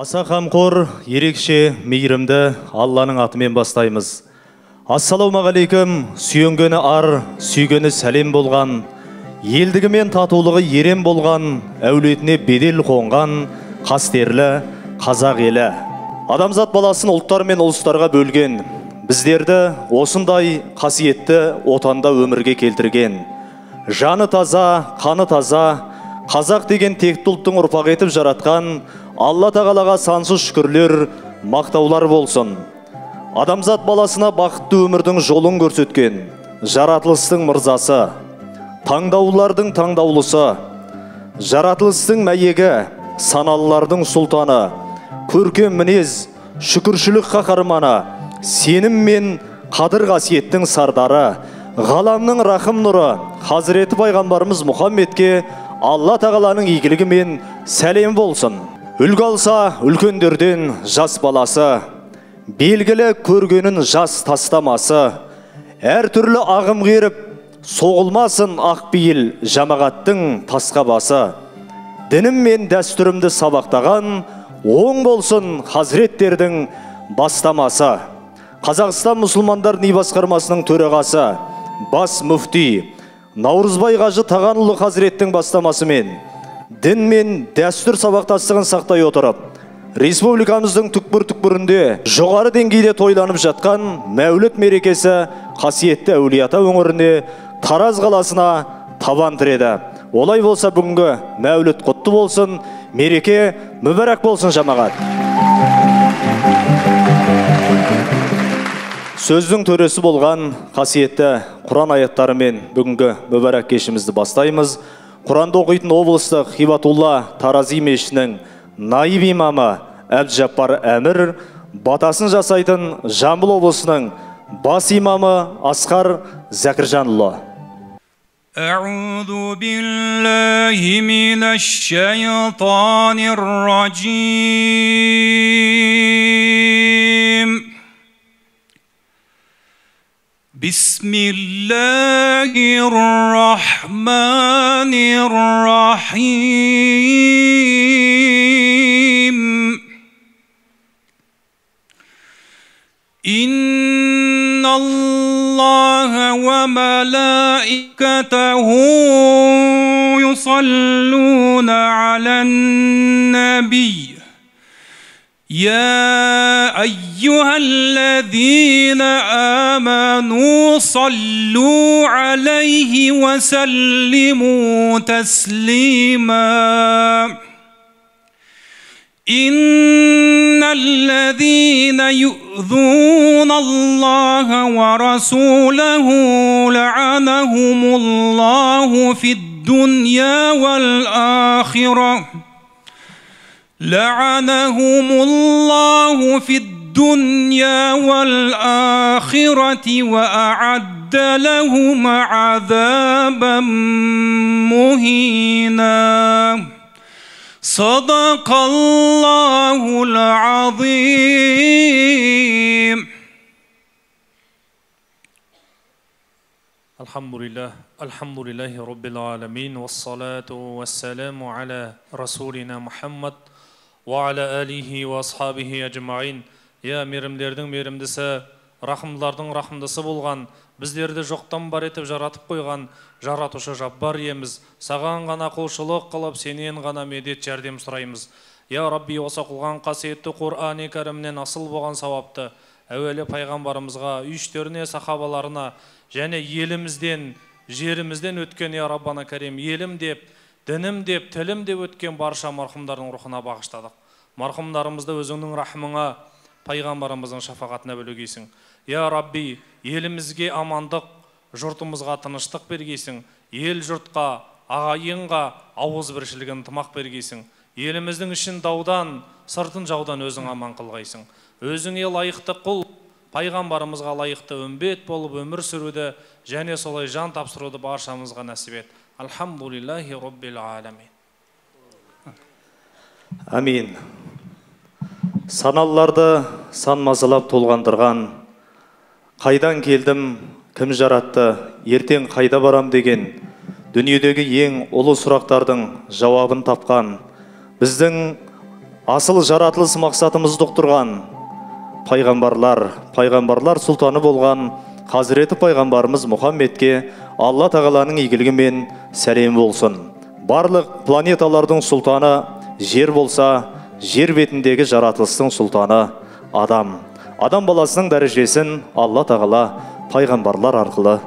Аса қамқор, ерекше, мейірімді Алланың атымен бастаймыз. Ассалаумағалейкум, сүйенгені ар, сүйгені сәлем болған, елдігі мен татулығы ерен болған, әулетіне бедел қонған, қастерлі қазақ елі. Адамзат баласын ұлттар мен ұлыстарға бөлген, біздерді осындай қасиетті отанда өмірге келтірген. Жаны таза, қаны таза, қазақ деген текті ұлттың ұрпақ етіп жаратқан Алла тағалаға сансыз шүкірлер, мақтаулар болсын. Адамзат баласына бақытты өмірдің жолын көрсеткен, жаратылыстың мырзасы, таңдаулардың таңдаулысы, жаратылыстың мәйегі, саналылардың сұлтаны, көркем мінез, шүкіршілік қаһарманы, сенім мен қадір қасиеттің сардары, ғаламның рахым нұры, Хазіреті пайғамбарымыз Мұхаммедке Алла тағаланың игілігі мен сәлем болсын. Үлгі алса үлкендерден жас баласы, белгілі көргенін жас тастамасы, әр түрлі ағым қеріп, соғылмасын ақпейіл жамағаттың тасқа басы. Дінім мен дәстүрімді сабақтаған, оң болсын хазіреттердің бастамасы. Қазақстан мұсылмандар діни басқармасының төрағасы, бас мүфти Наурызбай Қажы Тағанұлы Хазіреттің бастамасымен дін мен дәстүр сабақтастығын сақтай отырып, республикамыздың түкпір-түкпірінде жоғары деңгейде тойланып жатқан Мәуліт мерекесі қасиетті Әулиеата өңіріне Тараз қаласына табан тіреді. Олай болса бүгінгі Мәуліт құтты болсын, мереке мүбәрәк болсын жамағат. Сөздің төресі болған қасиетті Құран аяттарымен бүгінгі мүбәрәк кешімізді бастаймыз. Құранды оқитын облыстық Хибатулла Тарази мешітінің наиб имамы Әбдіжаппар Әмір, батасын жасайтын Жамбыл облысының бас имамы Асқар Зәкіржанұлы. أعوذ بالله من الشيطان الرجيم بسم الله الرحمن الرحيم إن الله وملائكته يصلون على النبي يا أيها الذين آمنوا صلوا عليه وسلموا تسليما إن الذين يؤذون الله ورسوله لعنهم الله في الدنيا والآخرة وأعد لهم عذابا مهينا صدق الله العظيم. الحمد لله رب العالمين والصلاة والسلام على رسولنا محمد وعلى آله وأصحابه أجمعين. يا мейірімдердің мейірімдісі, рахымдардың рахымдысы болған, біздерді жоқтан бар етіп жаратып қойған жаратушы жаббар иеміз, саған ғана құлшылық қылып, сенен ғана медет жәрдем сұраймыз. Я Рабби, осы оқылған қасиетті Құран-ы Кәрімнен асыл болған сауапты әуелі пайғамбарымызға, үйіштеріне, сахабаларына және елімізден, жерімізден өткен я Раббана Кәрим, елім деп, дінім деп, тілім деп өткен барша марқұмдардың рухына бағыштадық. Марқұмдарымызды өзіңнің рахымыңа, пайғамбарымыздың шафағатына бөлегейсің. Я Рабби, елімізге амандық, жұртымызға тыныштық бергейсің. Ел жұртқа, ағайынға ауыз біршілігін тымақ бергейсің. Еліміздің ішін даудан, сыртын жаудан өзің аман қылғайсың. Өзіңе лайықты құл, пайғамбарымызға лайықты үмбет болып өмір сүруді және солай жан тапсыруды баршамызға нәсіп ет. Алхамдулиллахи Роббил аламин. Амин. Саналыларды сан-мазалап толғандырған, қайдан келдім, кім жаратты, ертең қайда барам деген дүниедегі ең ұлы сұрақтардың жауабын тапқан біздің асыл жаратылыс мақсатымызды ұқтырған пайғамбарлар сұлтаны болған Хазіреті пайғамбарымыз Мұхаммедке Алла тағаланың игілігі мен сәлем болсын. Барлық планеталардың сұлтаны жер болса, жер бетіндегі жаратылыстың сұлтаны адам. Адам баласының дәрежесін Алла тағала пайғамбарлар арқылы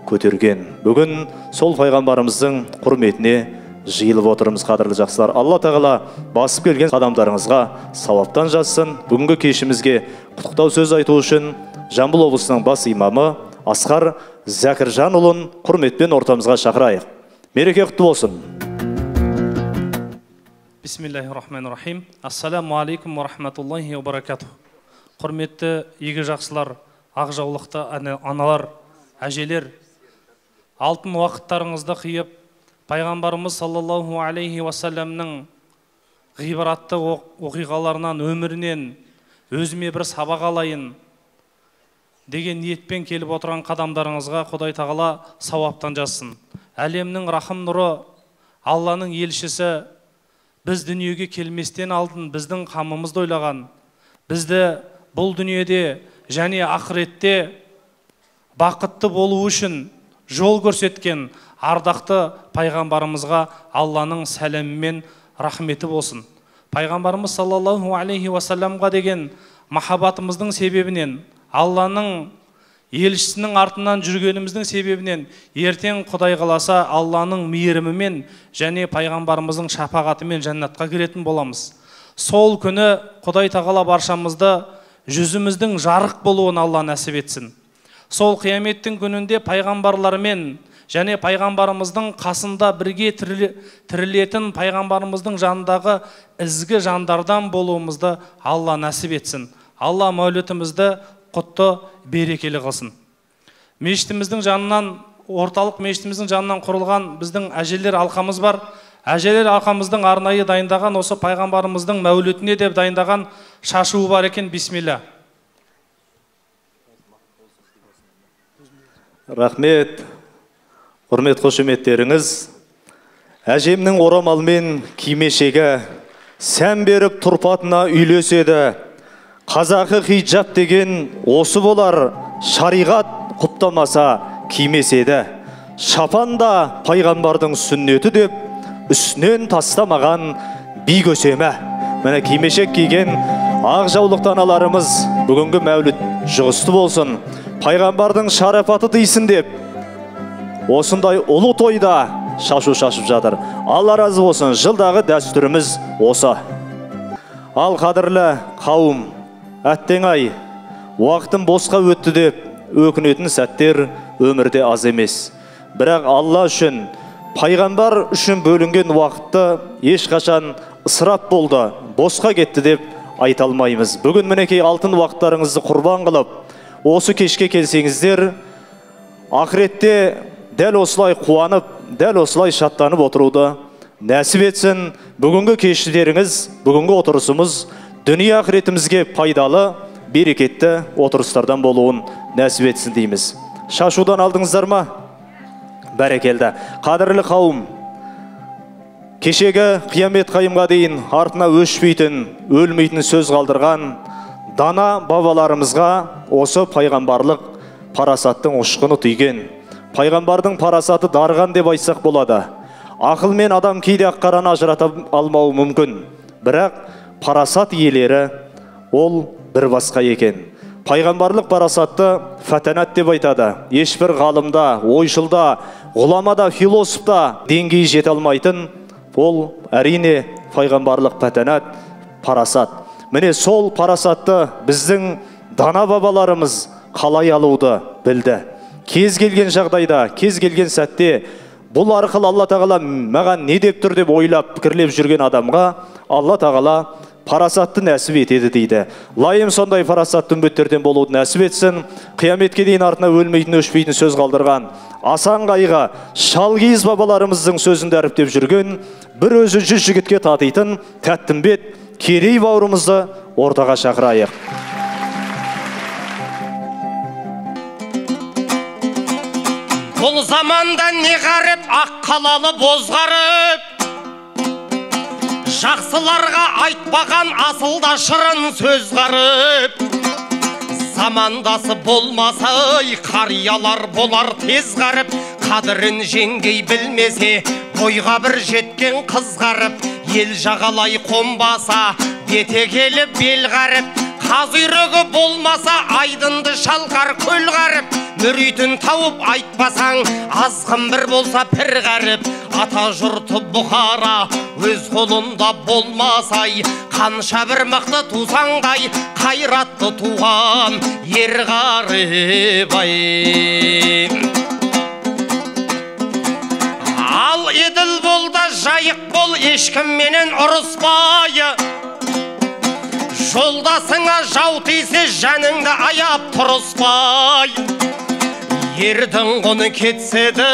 көтерген. Бүгін сол пайғамбарымыздың құрметіне жиылып отырмыз, қадірлі жақсылар. Алла тағала басып келген қадамдарыңызға сауаптан жазсын. Бүгінгі кешімізге құттықтау сөз айту үшін Жамбыл облысының бас имамы Асқар Зәкіржанұлын құрметпен ортамызға шақырайық. Мереке құтты болсын. Бисмиллахиррахманиррахим. Ассаламу алейкум ва рахматуллахи ва баракатух. Құрметті игі жақсылар, ақ жаулықты аналар, әжелер, алтын уақыттарыңызды қиып, пайғамбарымыз саллаллаху алейхи уассаламның ғибратты оқиғаларынан, өмірінен өзіме бір сабақ алайын деген ниетпен келіп отырған қадамдарыңызға Құдай тағала сауаптан жазсын. Әлемнің рахым нұры, Алланың елшісі біз дүниеге келместен алдын біздің қамымызды ойлаған, бізді бұл дүниеде және ақыретте бақытты болу үшін жол көрсеткен ардақты пайғамбарымызға Алланың сәлемі мен рахметі болсын. Пайғамбарымыз саллаллаху алейхи уассаламға деген махаббатымыздың себебінен, Алланың елшісінің артынан жүргеніміздің себебінен ертең Құдай қаласа Алланың мейірімімен және пайғамбарымыздың шапағатымен жәннатқа кіретін боламыз. Сол күні Құдай тағала баршамызды жүзіміздің жарық болуын Алла нәсіп етсін. Сол қияметтің күнінде пайғамбарлармен және пайғамбарымыздың қасында бірге тірілетін пайғамбарымыздың жанындағы ізгі жандардан болуымызды Алла нәсіп етсін. Алла мәулетімізді құтты берекелі қылсын. Мешітіміздің жанынан, орталық мешітіміздің жанынан құрылған біздің әжелер алқамыз бар. Әжелер алқамыздың арнайы дайындаған, осы пайғамбарымыздың мәулетіне деп дайындаған шашуы бар екен. Бисмилла. Рахмет, құрмет қошеметтеріңіз. Әжемнің орамалмен кимешегі сән беріп тұрпатына үйлеседі. Қазақы хиджаб деген осы болар, шариғат құптамаса кимеседі. Шапан да пайғамбардың сүннеті деп үстінен тастамаған би көсеме. Міне кимешек киген ақ жаулықты аналарымыз бүгінгі мәуліт жұғысты болсын. Пайғамбардың шарапаты тыйсын деп осындай ұлы тойда шашу шашып жатыр. Алла разы болсын, жылдағы дәстүріміз осы. Ал қадірлі қауым, әттең ай, уақытым босқа өтті деп өкінетін сәттер өмірде аз емес. Бірақ Алла үшін, пайғамбар үшін бөлінген уақытты ешқашан ысырап болды, босқа кетті деп айта алмаймыз. Бүгін мінекей алтын уақыттарыңызды құрбан қылып, осы кешке келсеңіздер, ақыретте дәл осылай қуанып, дәл осылай шаттанып отыруды нәсіп етсін. Бүгінгі кештеріңіз, бүгінгі отырысымыз дүние ақыретімізге пайдалы, берекетті отырыстардан болуын нәсіп етсін дейміз. Шашудан алдыңыздар ма? Бәрекелді. Қадірлі қауым, кешегі қиямет қайымға дейін артына өшпейтін, өлмейтін сөз қалдырған дана бабаларымызға осы пайғамбарлық парасаттың ұшқыны түйген. Пайғамбардың парасаты дарған деп айтсақ болады. Ақыл мен адам кейде ақ-қараны ажырата алмауы мүмкін. Бірақ парасат иелері ол бір басқа екен. Пайғамбарлық парасатты фәтәнат деп айтады. Ешбір ғалымда, ойшылда, ғұламада, философта деңгейі жете алмайтын ол әрине пайғамбарлық фәтәнат, парасат. Міне сол парасатты біздің дана бабаларымыз қалай алуды білді. Кез келген жағдайда, кез келген сәтте бұл арқылы Алла тағала маған не деп тұр деп ойлап, пікірлеп жүрген адамға Алла тағала парасатты нәсіп етеді дейді. Лайым сондай парасатты үмбеттерден болуды нәсіп етсін. Қияметке дейін артына өлмейтін, өшпейтін сөз қалдырған Асан Қайғы, Шалғиыз бабаларымыздың сөзін дәріптеп жүрген, бір өзі 100 жігітке татитын Тәттімбет Керей бауырымызды ортаға шақырайық. Бұл заманда не ғарып, ақ қалалы бозғарып, Жақсыларға айтпаған асылда шырын сөз қарып, замандасы болмаса қариялар болар тез қарып, қадірін жеңгей білмесе бойға бір жеткен қыз қарып, ел жағалай қонбаса бете келіп бел қарып, қаз үйрегі болмаса айдынды шалқар көл қарып, мүритін тауып айтпасаң азғын бір болса пір қарып, ата жұрты Бұхара өз қолында болмасай, қанша бір мықты тусаңдай қайратты туған ер қарып ай. Ал еділ бол да жайық бол, ешкімменен ұрыспай, жолдасыңа жау тисе жаныңды аяп тұрыспай. Ердің құны кетседі,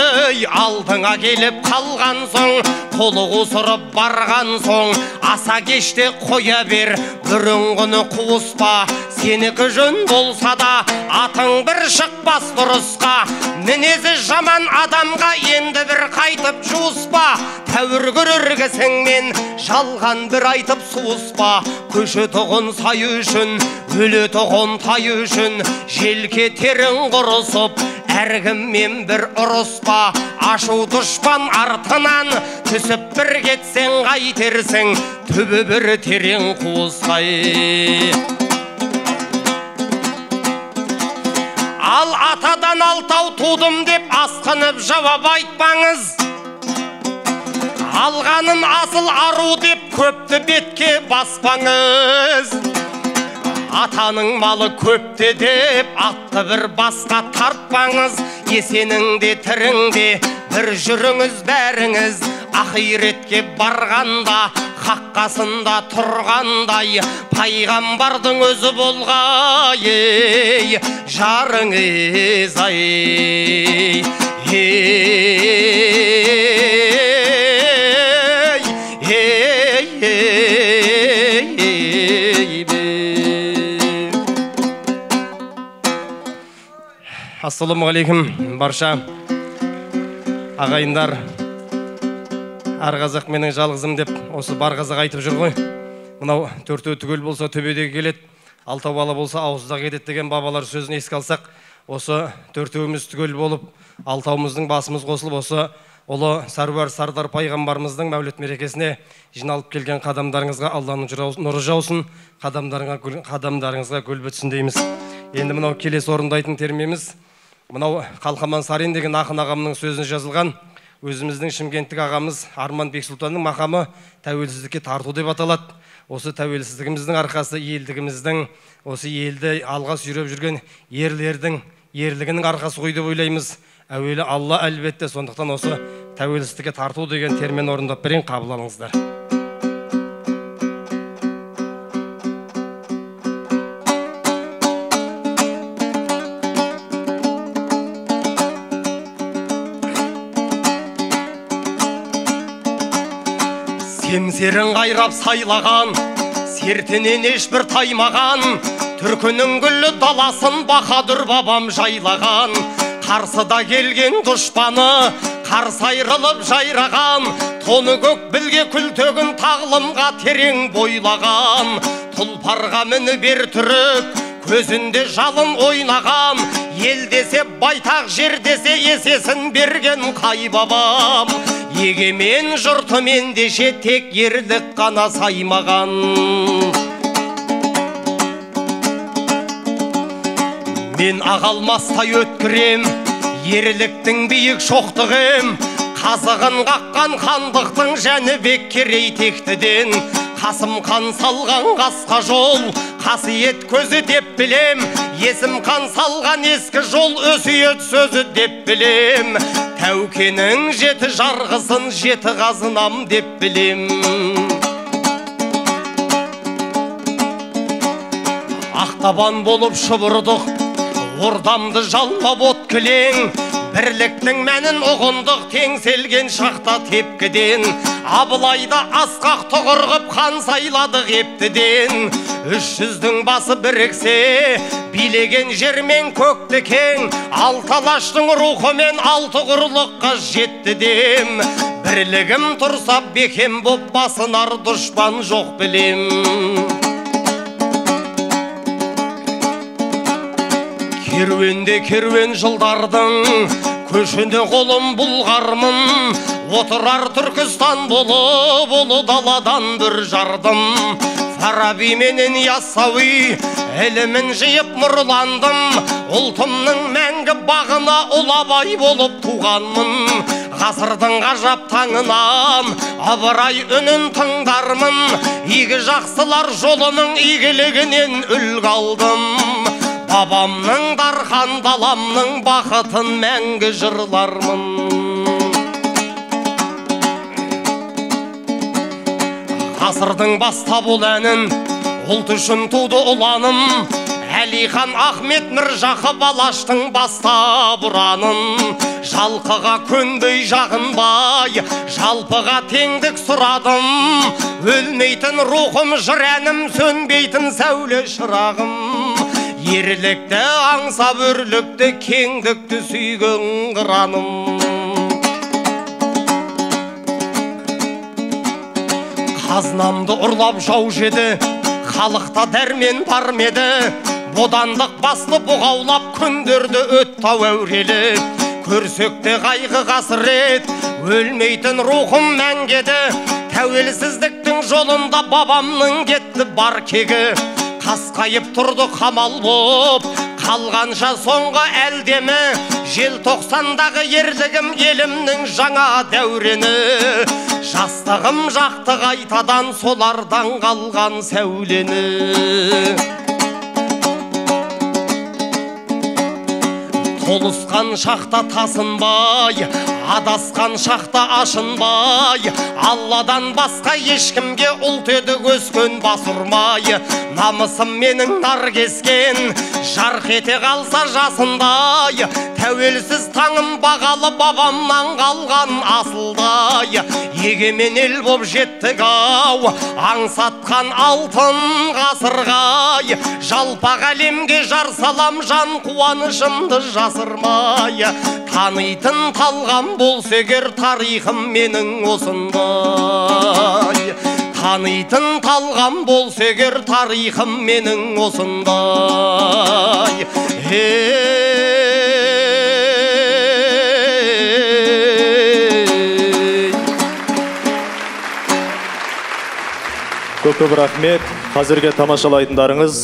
алдыңа келіп қалған соң, қолы қусырып барған соң, аса кеште қоя бер, бүрін құны қуыспа. Сенікі жөн болса да, атың бір шықпас дұрысқа. Мінезі жаман адамға енді бір қайтып жуыспа. Тәуір көрергісіңмен жалған бір айтып суыспа. Көші тұғын сай үшін, өлі тұғын тай үшін, желке терің құрысып, әркіммен бір ұрыспа. Ашу дұшпан артынан түсіп бір кетсең қайтерсің, түбі бір терең қуысқай. Ал атадан алтау тудым деп асқынып жауап айтпаңыз. Алғаным асыл ару деп көпті бетке баспаңыз. Атаның малы көпте деп атты бір басқа тартпаңыз. Есеніңде тіріңде бір жүріңіз бәріңіз. Ақиретке барғанда қаққасында тұрғандай, пайғамбардың өзі болғай жарыңыз ай. Ассалаумағалейкум барша ағайындар. Ар қазақ менің жалғызым деп осы бар қазақ айтып жүр ғой. Мынау төртеу түгел болса төбедегі келеді, алтау бала болса ауызда кетеді деген бабалар сөзін еске алсақ, осы төртеуіміз түгел болып, алтауымыздың басымыз қосылып, осы ұлы саруар сардар пайғамбарымыздың мәуліт мерекесіне жиналып келген қадамдарыңызға Алланың нұры жаусын, қадамдарыңызға гүл бітсін дейміз. Енді мынау келесі орындайтын термеміз, мынау Қалқаман Сарин деген ақын ағамның сөзіне жазылған. Өзіміздің шымкенттік ағамыз Арман Бексұлтанның мақамы тәуелсіздікке тарту деп аталады. Осы тәуелсіздігіміздің арқасы елдігіміздің, осы елді алға сүйреп жүрген ерлердің ерлігінің арқасы ғой деп ойлаймыз. Әуелі Алла әлбетте, сондықтан осы тәуелсіздікке тарту деген термен орындап берейін, қабыл алыңыздар. Семсерін қайрап сайлаған, сертінен ешбір таймаған, түркінің гүлі даласын баһадүр бабам жайлаған. Қарсыда келген дұшпаны қарсы айрылып жайраған, тоны көк білге күлтөгін тағлымға терең бойлаған. Тұлпарға міні бер түрік, көзінде жалын ойнаған, ел десе байтақ, жер десе есесін берген қай бабам. Егемен жұртымен деше тек ерлік қана саймаған. Мен ағалмастай өткірем, ерліктің биік шоқтығым, қазығын қаққан хандықтың Жәнібек Керей тектіден. Қасым қан салған қасқа жол, қасиет көзі деп білем, есім қан салған ескі жол, өсиет сөзі деп білем. Тәукенің жеті жарғысын жеті қазынам деп білем. Ақтабан болып шұбырдық, ордамды жалмап от кілең, бірліктің мәнін ұғындық теңселген шақта тепкіден. Абылайда асқақ тұғырғып хан сайладық ептіден. 300-дің басы біріксе, билеген жермен көкті кең, алты алаштың рухымен алты құрлыққа жетті дем. Бірлігім тұрса бекем боп басынар дұшпан жоқ білем. Керуенде керуен жылдардың көшінде қолым бұлғармын. Отырар Түркістан болы даладан бір жардым. Фараби менен Яссауи ілімін жиып нұрландым. Ұлтымның мәңгі бағына Ұлабай болып туғанмын. Ғасырдың ғажап таңынан абырай үнін тыңдармын. Игі жақсылар жолының игілігінен үлгі алдым. Бабамның дархан даламның бақытын мәңгі жырлармын. Ғасырдың баста бұл әнін ұлт үшін туды ұланым. Әлихан Ахмет Міржақып Алаштың баста бұранын. Жалқыға көнбей жағынбай, жалпыға теңдік сұрадым. Өлмейтін рухым жыр әнім, сөнбейтін сәуле шырағым. Ерлікті аңсап өрлікті, кеңдікті сүйген қыраным. Қазнамды ұрлап жау жеді, халықта дәрмен бар меді. Бодандық басты бұғаулап күндерді өттау әурелі. Көрсекте қайғы қасірет, өлмейтін рухым мәңгеді. Тәуелсіздіктің жолында бабамның кетті бар кегі. Қасқайып тұрды қамал боп, қалғанша соңғы әлдемі. Желтоқсандағы ерлігім елімнің жаңа дәурені. Жастығым жақты қайтадан солардан қалған сәулені. Толысқан шақта тасынбай, адасқан шақта ашынбай. Алладан басқа ешкімге ұлт еді өскен бас ұрмай. Намысым менің нар кескен, жарқ ете қалса жасындай. Тәуелсіз таңым бағалы бабамнан қалған асылдай. Егемен ел боп жеттік ау, аңсатқан алтын ғасырғай. Жалпақ әлемге жар салам, жан қуанышымды жасырмай. Танитын талғам болса егер тарихым менің осындай. Танитын талғам болса егер тарихым менің осындай. Көп рахмет. Қазірге тамашалайтындарыңыз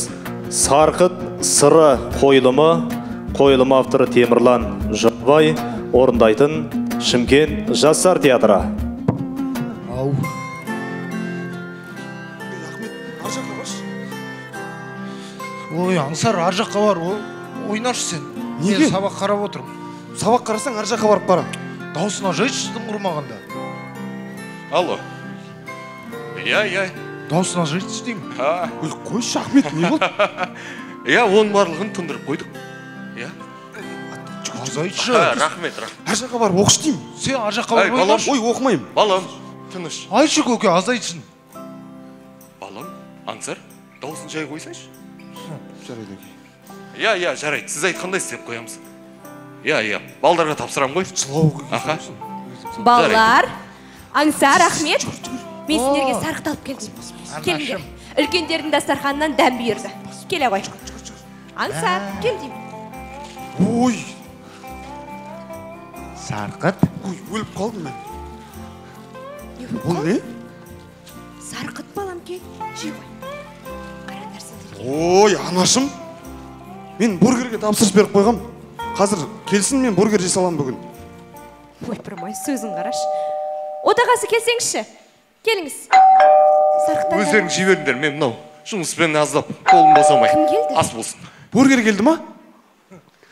Сарқыт сыры қойылымы авторы Темірлан Жабай, орындайтын Шымкент Жастар театры. Ау. Ахмет, ар жаққа баршы. Ой, аңсар ар жаққа бар, ойнашы сен. Неге? Мен сабақ қарап отырмын. Сабақ қарасаң ар жаққа барып барам. Даусына жайшыстың құрмағанда. Алло. Я. Даусына жайшыс деймін. Ой, қойшы Ахмет, не болды? Я, оның барлығын тындырып қойдық. Я. Азайтшы. Рахмет. Ар жаққа барып оқыш деймін. Сен ар жаққа барып ойнашы. Ой, оқымайым. Балам, тыныш. Айтшы көке, азайтшын. Балам, аңсар, дауысын жай қойсайшы. Жарайды. Я, жарайды. Сіз айтқандай істеп қоямыз. Я, балдарға тапсырам ғой. Жылауға Аха. Балалар, Аңсар, Ахмет, мен сендерге сарқыт алып келдім. Келіңдер. Үлкендердің дастарханынан дәм бұйырды. Келе ғой. Аңсар, кел деймін. Ой, Сарқыт. ой, өліп қалдым мен. Бұл не? Сарқыт балам, кел. Жей ғой. Қараңдар сендерге. Ой, анашым. Мен бургерге тапсырыс беріп қойғам. Қазір келсін, мен бургер жей салам бүгін. Ой, пырмай, сөзін қараш. Отағасы келсеңізші. Келіңіз. Сарқыттан Өздерің жіберіңдер, мен мынау жұмыспен аздап қолым босамай. Кім келді? Ас болсын. Бургер келді ма?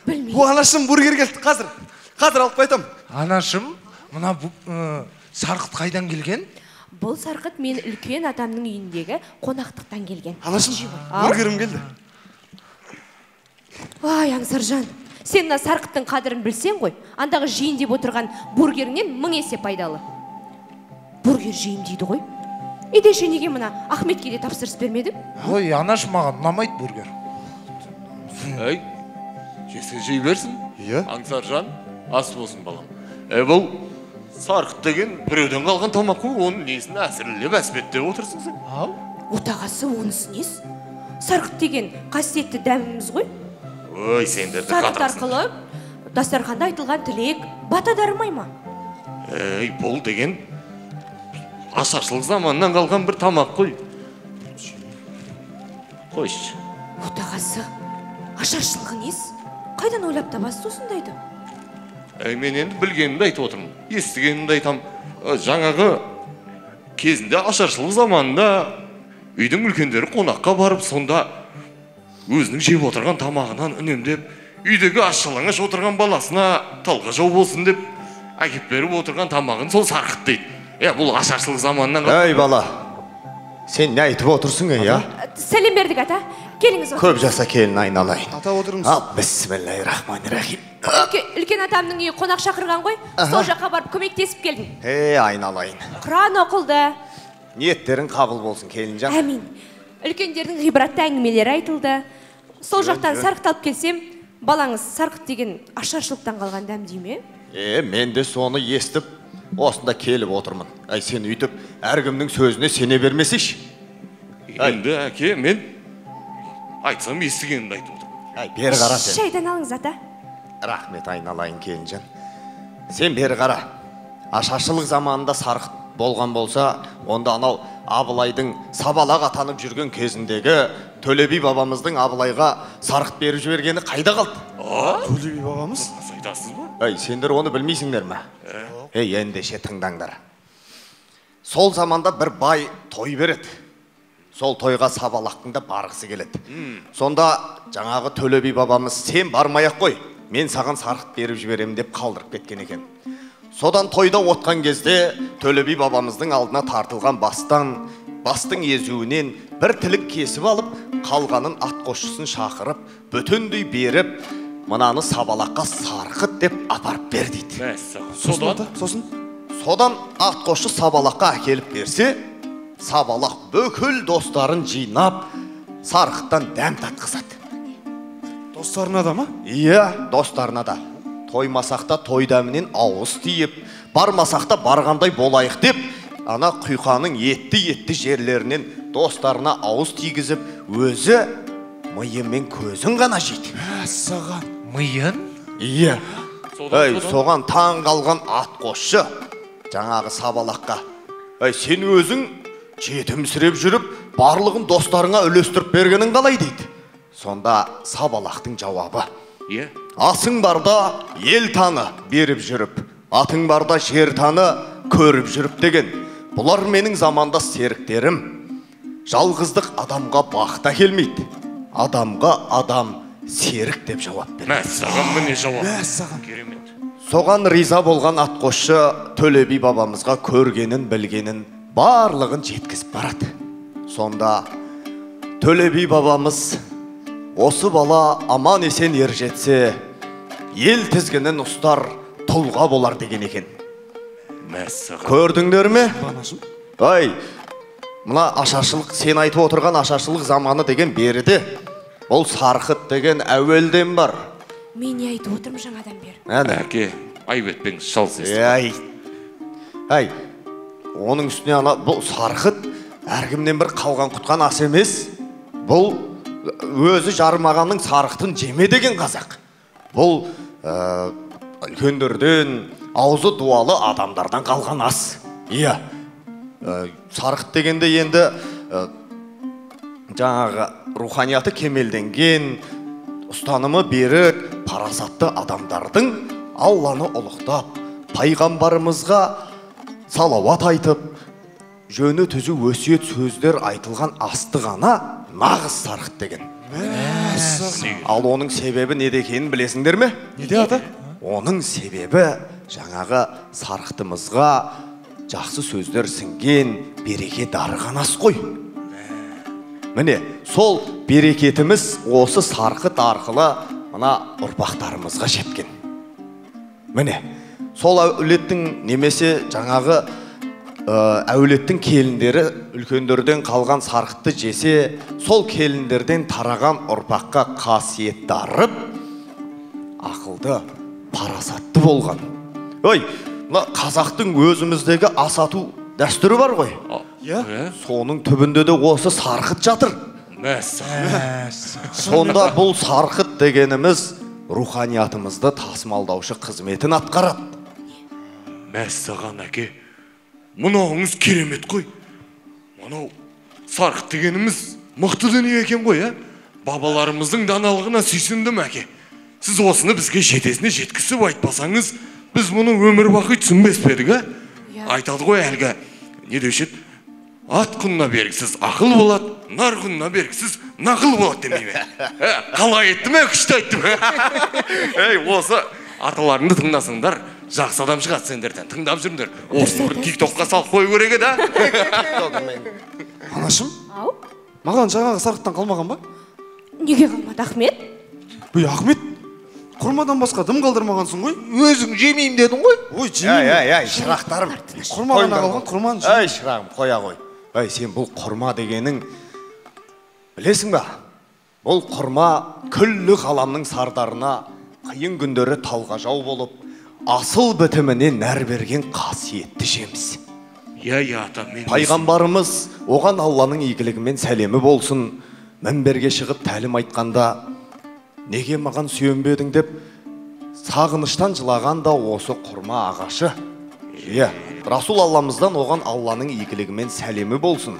Білмеймін. О, анашым, бургер келді. Қазір алып қайтам. Анашым, мына Сарқыт қайдан келген? Бұл Сарқыт мен үлкен атамның үйіндегі қонақтықтан келген. Анашым, бургерім келді. Ай, Аңсаржан, сен мына Сарқыттың қадірін білсең ғой, андағы жейін деп отырған бургерінен 1000 есе пайдалы. Бургер жейім дейді ғой. Едеше неге мына Ахметке де тапсырыс бермедің? Ой, анаш маған ұнамайды бургер. Әй, жесе жей берсін. Иә. Аңсаржан, ас болсын балам. Бұл Сарқыт деген біреуден қалған тамақ қой, оның несін әсірелеп әспеттеп отырсың сен. Ау? Отағасы онысы несі? Сарқыт деген қасиетті дәміміз ғой. Ой, сендерді Сарқыт қатырсың. арқылы дастарханда айтылған тілек бата дарымай ма? Бұл деген ашаршылық заманынан қалған бір тамақ қой. Қойшы. Отағасы, ашаршылығы несі? Қайдан ойлап табасыз осындайды? Мен енді білгенімді айтып отырмын. Естігенімді айтам. Жаңағы кезінде ашаршылық заманында үйдің үлкендері қонаққа барып, сонда өзінің жеп отырған тамағынан үнемдеп, үйдегі аш-жалаңаш отырған баласына талға жау болсын деп әкеп беріп отырған тамағын сол сарқыт дейді. Бұл ашаршылық заманынан Әй бала, сен не айтып отырсың, я? Сәлем бердік, ата. Келіңіз отыр. Көп жаса келін айналайын. Ата отырыңыз. Ал, бисмиллахиррахманиррахим. Үлкен атамның үйі қонақ шақырған ғой. Сол жаққа барып көмектесіп келдім. Айналайын. Құран оқылды. Ниеттерің қабыл болсын, келінжан. Әмин. Үлкендердің ғибратты әңгімелері айтылды. Сол жақтан сарқыт алып келсем, балаңыз сарқыт деген ашаршылықтан қалған дәм дей ме? Мен де соны естіп, осында келіп отырмын. Сен үйтіп, әркімнің сөзіне сене бермесейші. Енді әке, мен айтсам естігенімді айтып отырмын. Бері қара сен. Шайдан алыңыз, ата. Рахмет, айналайын, келінжан. Сен бері қара. Ашаршылық заманында сарқыт болған болса, онда анау Абылайдың сабалақ атанып жүрген кезіндегі Төле би бабамыздың Абылайға сарқыт беріп жібергені қайда қалды? Төле би бабамыз? Айтасыз ба? Сендер оны білмейсіңдер ме? Ендеше тыңдаңдар. Сол заманда бір бай той береді. Сол тойға сабалақтың да барғысы келеді. Сонда жаңағы Төле би бабамыз, сен бармай-ақ қой, мен саған сарқыт беріп жіберем деп қалдырып кеткен екен. Содан тойда отқан кезде Төле би бабамыздың алдына тартылған бастың езуінен бір тілік кесіп алып, қалғанын атқосшысын шақырып, бүтіндей беріп, мынаны сабалаққа сарқыт деп апарып бер дейді. Содан атқосшы сабалаққа әкеліп берсе, сабалақ бүкіл достарын жинап, сарқыттан дәм татқызады. Достарына да ма? Иә, достарына да. Тоймасақта той дәмінен ауыз тиіп, бармасақта барғандай болайық деп, ана құйқаның етті жерлерінен достарына ауыз тигізіп, өзі миы мен көзін ғана жейді. Саған. Миын? Иә. Соған таң қалған атқосшы жаңағы сабалаққа, сен өзің жетімсіреп жүріп, барлығын достарыңа үлестіріп бергенін қалай дейді. Сонда сабалақтың жауабы: асың барда ел таны беріп жүріп, атың барда жер таны көріп жүріп деген. Бұлар менің заманда серіктерім. Жалғыздық адамға бақыт әкелмейді, адамға адам серік деп жауап берді. Мәссаған, міне жауап. Керемет. Соған риза болған атқосшы Төле би бабамызға көргенін, білгенін барлығын жеткізіп барады. Сонда Төле би бабамыз: осы бала аман есен ер жетсе, ел тізгінін ұстар тұлға болар деген екен. Көрдіңдер ме? Мына ашаршылық, сен айтып отырған ашаршылық заманы деген беріде. Ол сарқыт деген әуелден бар. Мен не айтып отырмын жаңадан бері? Әке, айып етпеңіз, шалыс естіп. Оның үстіне бұл сарқыт әркімнен бір қалған құтқан ас емес. Бұл өзі жармағанның сарқытын жеме деген қазақ. Бұл үлкендерден, аузы дуалы адамдардан қалған ас. Иә, сарқыт дегенде енді жаңағы руханияты кемелденген, ұстанымы берік, парасатты адамдардың Алланы ұлықтап, пайғамбарымызға салауат айтып, жөні түзу өсиет сөздер айтылған асты ғана нағыз сарқыт деген. Ал оның себебі неде екенін білесіңдер ме? Неде, ата? Оның себебі жаңағы сарқытымызға жақсы сөздер сіңген береке дарыған ас қой. Міне, сол берекетіміз осы сарқыт арқылы мына ұрпақтарымызға жеткен. Міне, сол әулеттің немесе жаңағы әулеттің келіндері үлкендерден қалған сарқытты жесе, сол келіндерден тараған ұрпаққа қасиет дарып, ақылды, парасатты болған. мына қазақтың өзіміздегі асату дәстүрі бар ғой. Соның түбінде де осы сарқыт жатыр. Сонда бұл сарқыт дегеніміз руханиятымызды тасымалдаушы қызметін атқарады. Мәссаған әке, мынауыңыз керемет қой. Мынау сарқыт дегеніміз мықты дүние екен ғой, бабаларымыздың даналығына сүйсіндім әке. Сіз осыны бізге жетесіне жеткісіп айтпасаңыз, біз мұны өмір бақи түсінбес пе едік, айтады ғой әлгі, не деуші еді? Ат құнына бергісіз ақыл болады, нар құнына бергісіз нақыл болады демей ме? Қалай еттім, күшті айттым. Осы аталарыңды тыңдасыңдар, жақсы адам шығады сендерден, тыңдап жүріңдер. Осыны бір тиктокқа салып қою керек еді. Анашым, маған жаңағы сарқыттан қалмаған ба? Неге қалмады, Ахмет? Бұй, Ахмет, құрмадан басқа дым қалдырмағансың ғой? Өзің жемеймін дедің ғой? Ой, жемеймін. Ай, шырақтарым. Құрмадан қалған құрман жемеймін. Ай, шырағым, қоя қой. Ай, сен бұл құрма дегенің, білесің ба? Бұл құрма күллі ғаламның сардарына қиын күндері талғажау болып, асыл бітіміне нәр берген қасиетті жеміс. Ата, мен... Пайғамбарымыз оған Алланың игілігімен сәлемі болсын, мінберге шығып тәлім айтқанда, неге маған сүйенбедің деп, сағыныштан жылаған да осы құрма ағашы. Расул Алламыздан оған Алланың игілігімен сәлемі болсын.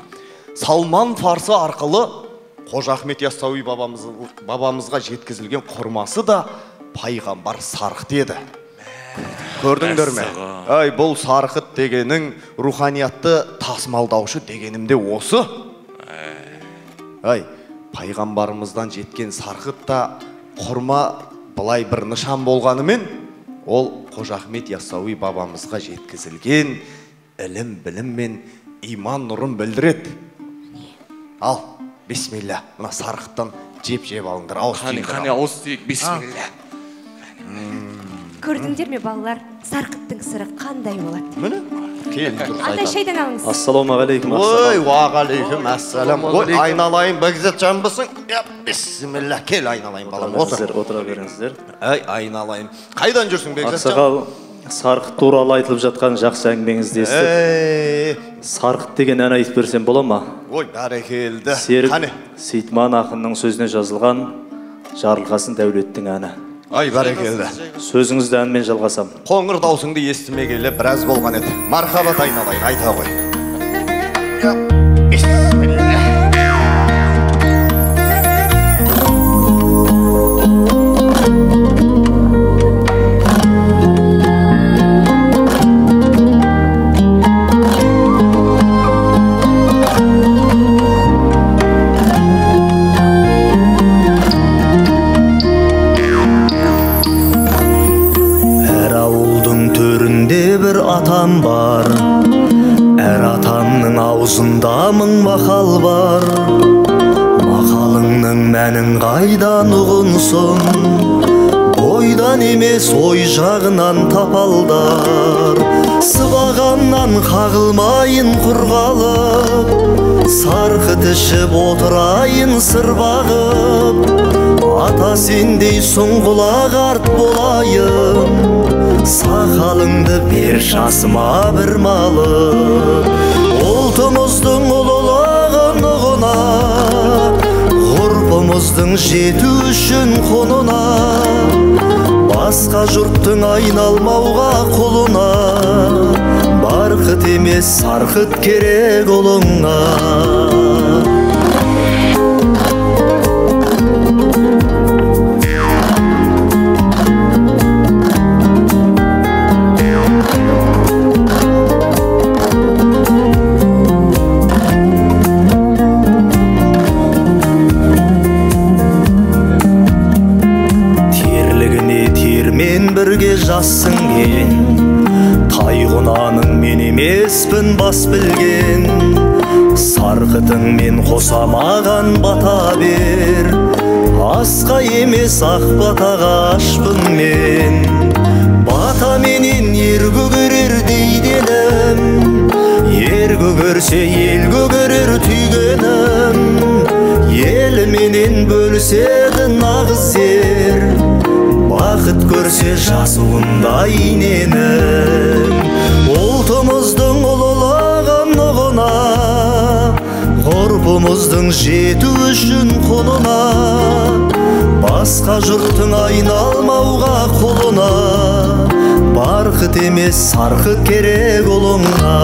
Салман Фарсы арқылы Қожа Ахмет Яссауи бабамызға жеткізілген құрмасы да пайғамбар сарқыт еді. Көрдіңдер ме? Ай, бұл сарқыт дегенің руханиятты тасымалдаушы дегенімде осы. Ай, пайғамбарымыздан жеткен сарқыт та құрма былай бір нышан болғанымен, ол Қожа Ахмет Яссауи бабамызға жеткізілген ілім, білім мен иман нұрын білдіреді. Ал, бисмилля, мына сарқыттан жеп-жеп алыңдар. Қане, ауыз тиік, бисмилля. Көрдіңдер ме, балалар, сарқыттың сыры қандай болады? Міне, келін дұрыс айтады. Андай шайдан алыңыз. Ассаламағалейкум. Ой, уағалейкум, ассалам. Ой, айналайын, бәгізет жамбысың. Бисмилля, кел айналайын, балам, отыр. Отыра беріңіздер. Ай, айналайын. Қайдан жүрсің, бәгізет жам? Ақсақал, сарқыт туралы айтылып жатқан жақсы әңгімеңізді естіп. Сарқыт деген ән айтып берсем бола ма? Ой, бәрекелді. Серік Сейтман ақынның сөзіне жазылған Жарылқасын Дәулеттің әні. Ай, бәрекелді. Сөзіңізді әнмен жалғасам. Қоңыр даусыңды естімегелі біраз болған еді. Мархабат айналайын, айта ғой. Атам бар, әр атамның аузында мың мақал бар. Мақалыңның мәнін қайдан ұғынсын, бойдан емес ой жағынан тапалдар. Сыбағаннан қағылмайын құрғалып, сарқыт ішіп отырайын сыр бағып. Ата сендей сұңғылақ арт болайын, сақалыңды бер жасыма бір малып. Ұлтымыздың ұлылығын ұғына, ғұрпымыздың жету үшін құнына, басқа жұрттың айналмауға құлына, барқыт емес сарқыт керек ұлыңа. Бірге жассынген, тайғұнаның мен емеспін бас білген. Сарқытыңмен қосамаған бата бер, асқа емес ақ батаға ашпын мен. Бата менен ер көгерер дейденім, ер көгерсе ел көгерер түйгенім. Ел менен бөліседі нағыз ер, бақыт көрсе жасуындай ненім. жолымыздың жету үшін қолына, басқа жұрттың айналмауға қолына, барқыт емес сарқыт керек ұлыңа.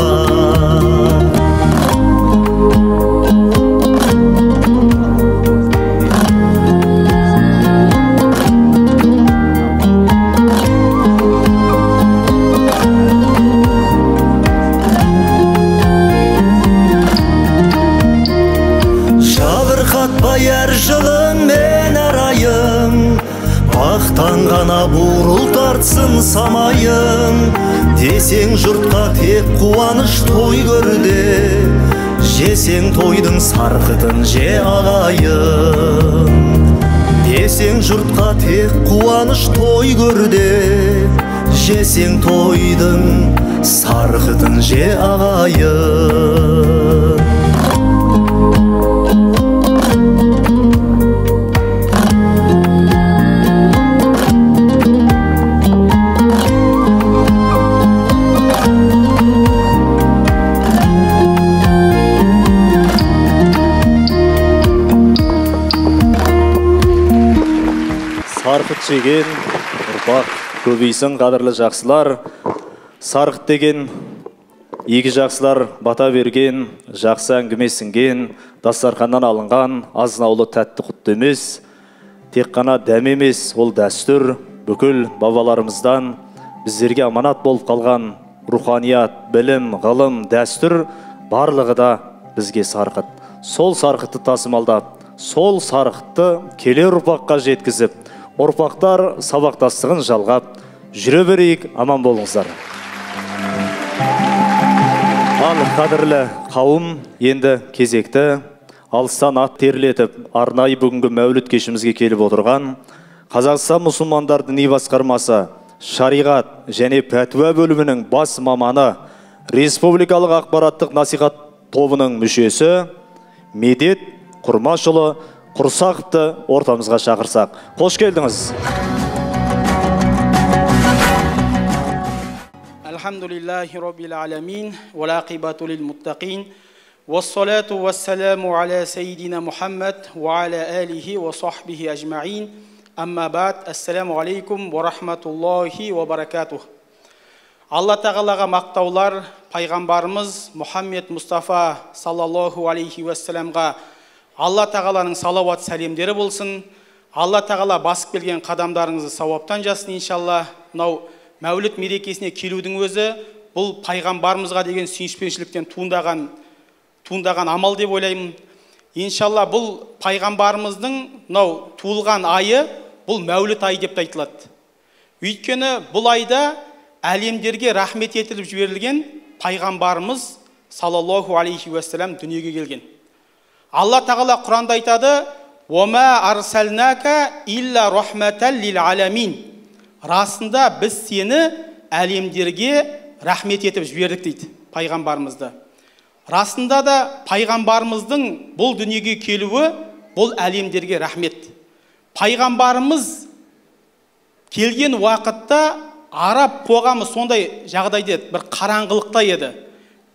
Әр жылың мен арайың, мақтанғана бурыл тартсын самайың. Десең жұртқа тек қуаныш той көрде, жесең тойдың сарқытын же ағайын. Десең жұртқа тек қуаныш той көрде, жесең тойдың сарқытын же ағайын. Сарқыт жеген ұрпақ көбейсін қадірлі жақсылар. Сарқыт деген игі жақсылар бата берген, жақсы әңгіме сіңген, дастарханнан алынған азынаулы тәтті құтты емес. Тек қана дәм емес, ол дәстүр. Бүкіл бабаларымыздан біздерге аманат болып қалған руханият, білім, ғылым, дәстүр барлығы да бізге сарқыт. Сол сарқытты тасымалдап, сол сарқытты келер ұрпаққа жеткізіп, ұрпақтар сабақтастығын жалғап жүре берейік. Аман болыңыздар. Ал қадірлі қауым, енді кезекті алыстан ат терлетіп арнайы бүгінгі мәуліт кешімізге келіп отырған Қазақстан мұсылмандар діни басқармасы шариғат және пәтуа бөлімінің бас маманы, республикалық ақпараттық насихат тобының мүшесі Медет Құрмашұлы Құрсақовты ортамызға шақырсақ. Қош келдіңіз. Алхамдулиллахи роббил аламин, вал ақибату лил муттақин, вассалату вассаламу аля сайидина Мухаммад, ва аля алихи ва сахбихи ажмаин. Амма бад, ассаламу алейкум ва рахматуллахи ва баракатух. Алла тағалаға мақтаулар, пайғамбарымыз Мұхаммед Мұстафа саллаллаху алейхи вассаламға Алла тағаланың салауат сәлемдері болсын. Алла тағала басып келген қадамдарыңызды сауаптан жасын иншалла. Мынау мәуліт мерекесіне келудің өзі бұл пайғамбарымызға деген сүйіспеншіліктен туындаған амал деп ойлаймын. Иншалла бұл пайғамбарымыздың мынау туылған айы бұл мәуліт айы деп айтылады. Өйткені бұл айда әлемдерге рахмет етіліп жіберілген пайғамбарымыз саллаллаху алейхи уассалам дүниеге келген. Алла тағала Құранда айтады: "Уама арсалнака илля рахматал лил аламин." Расында біз сені әлемдерге рахмет етіп жібердік дейді пайғамбарымызды. Расында да пайғамбарымыздың бұл дүниеге келуі бұл әлемдерге рахмет. Пайғамбарымыз келген уақытта араб қоғамы сондай жағдайда еді, бір қараңғылықта еді.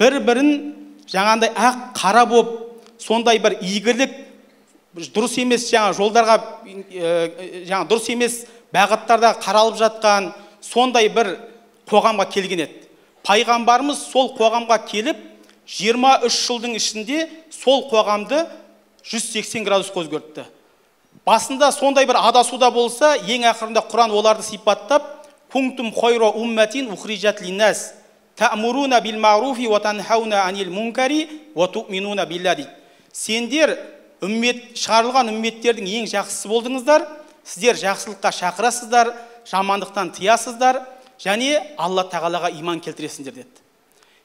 Бір-бірін жаңағындай ақ қара боп, сондай бір игілік, дұрыс емес жолдарға, дұрыс емес бағыттарда қаралып жатқан сондай бір қоғамға келген еді. Пайғамбарымыз сол қоғамға келіп, 23 жылдың ішінде сол қоғамды 180 градусқа өзгертті. Басында сондай бір адасуда болса, ең ақырында Құран оларды сипаттап: "Кунтум хойро умматин ухрижат линнас, та'муруна бил ма'руфи ва танхауна анил мункари ва ту'минуна биллади." Сендер шығарылған үмметтердің ең жақсысы болдыңыздар, сіздер жақсылыққа шақырасыздар, жамандықтан тыясыздар, және Алла тағалаға иман келтіресіңдер деді.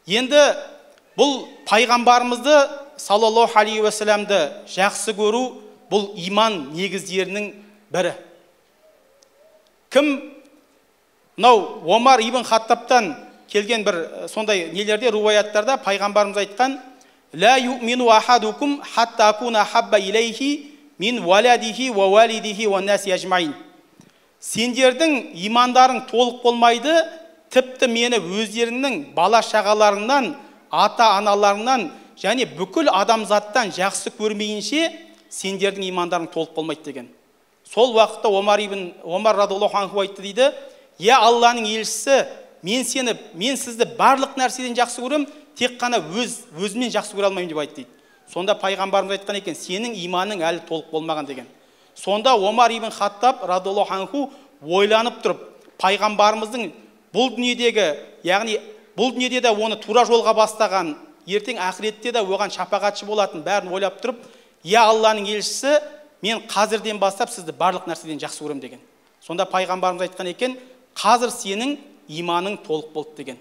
Енді бұл пайғамбарымызды саллаллаху алейхи уассаламды жақсы көру бұл иман негіздерінің бірі. Кім мынау Омар ибн Хаттабтан келген бір сондай нелерде, руаяттарда пайғамбарымыз айтқан: "Ла ю'мину ахадукум хатта акуна хабба илейхи мин валадихи ва валидихи ва наси ажмаин." Сендердің имандарың толық болмайды, тіпті мені өздеріңнің бала шағаларыңнан, ата аналарыңнан және бүкіл адамзаттан жақсы көрмейінше сендердің имандарың толық болмайды деген. Сол уақытта Омар радиаллаху анху айтты дейді, я Алланың елшісі, мен сізді барлық нәрседен жақсы көрем, тек қана өзімнен жақсы көре алмаймын деп айтты дейді. Сонда пайғамбарымыз айтқан екен, сенің иманың әлі толық болмаған деген. Сонда Омар ибн Хаттаб радиаллаху анху ойланып тұрып, пайғамбарымыздың бұл дүниедегі, яғни бұл дүниеде де оны тура жолға бастаған, ертең ақыретте де оған шапағатшы болатын бәрін ойлап тұрып, я Алланың елшісі, мен қазірден бастап сізді барлық нәрседен жақсы көрем деген. Сонда пайғамбарымыз айтқан екен, қазір сенің иманың толық болды деген.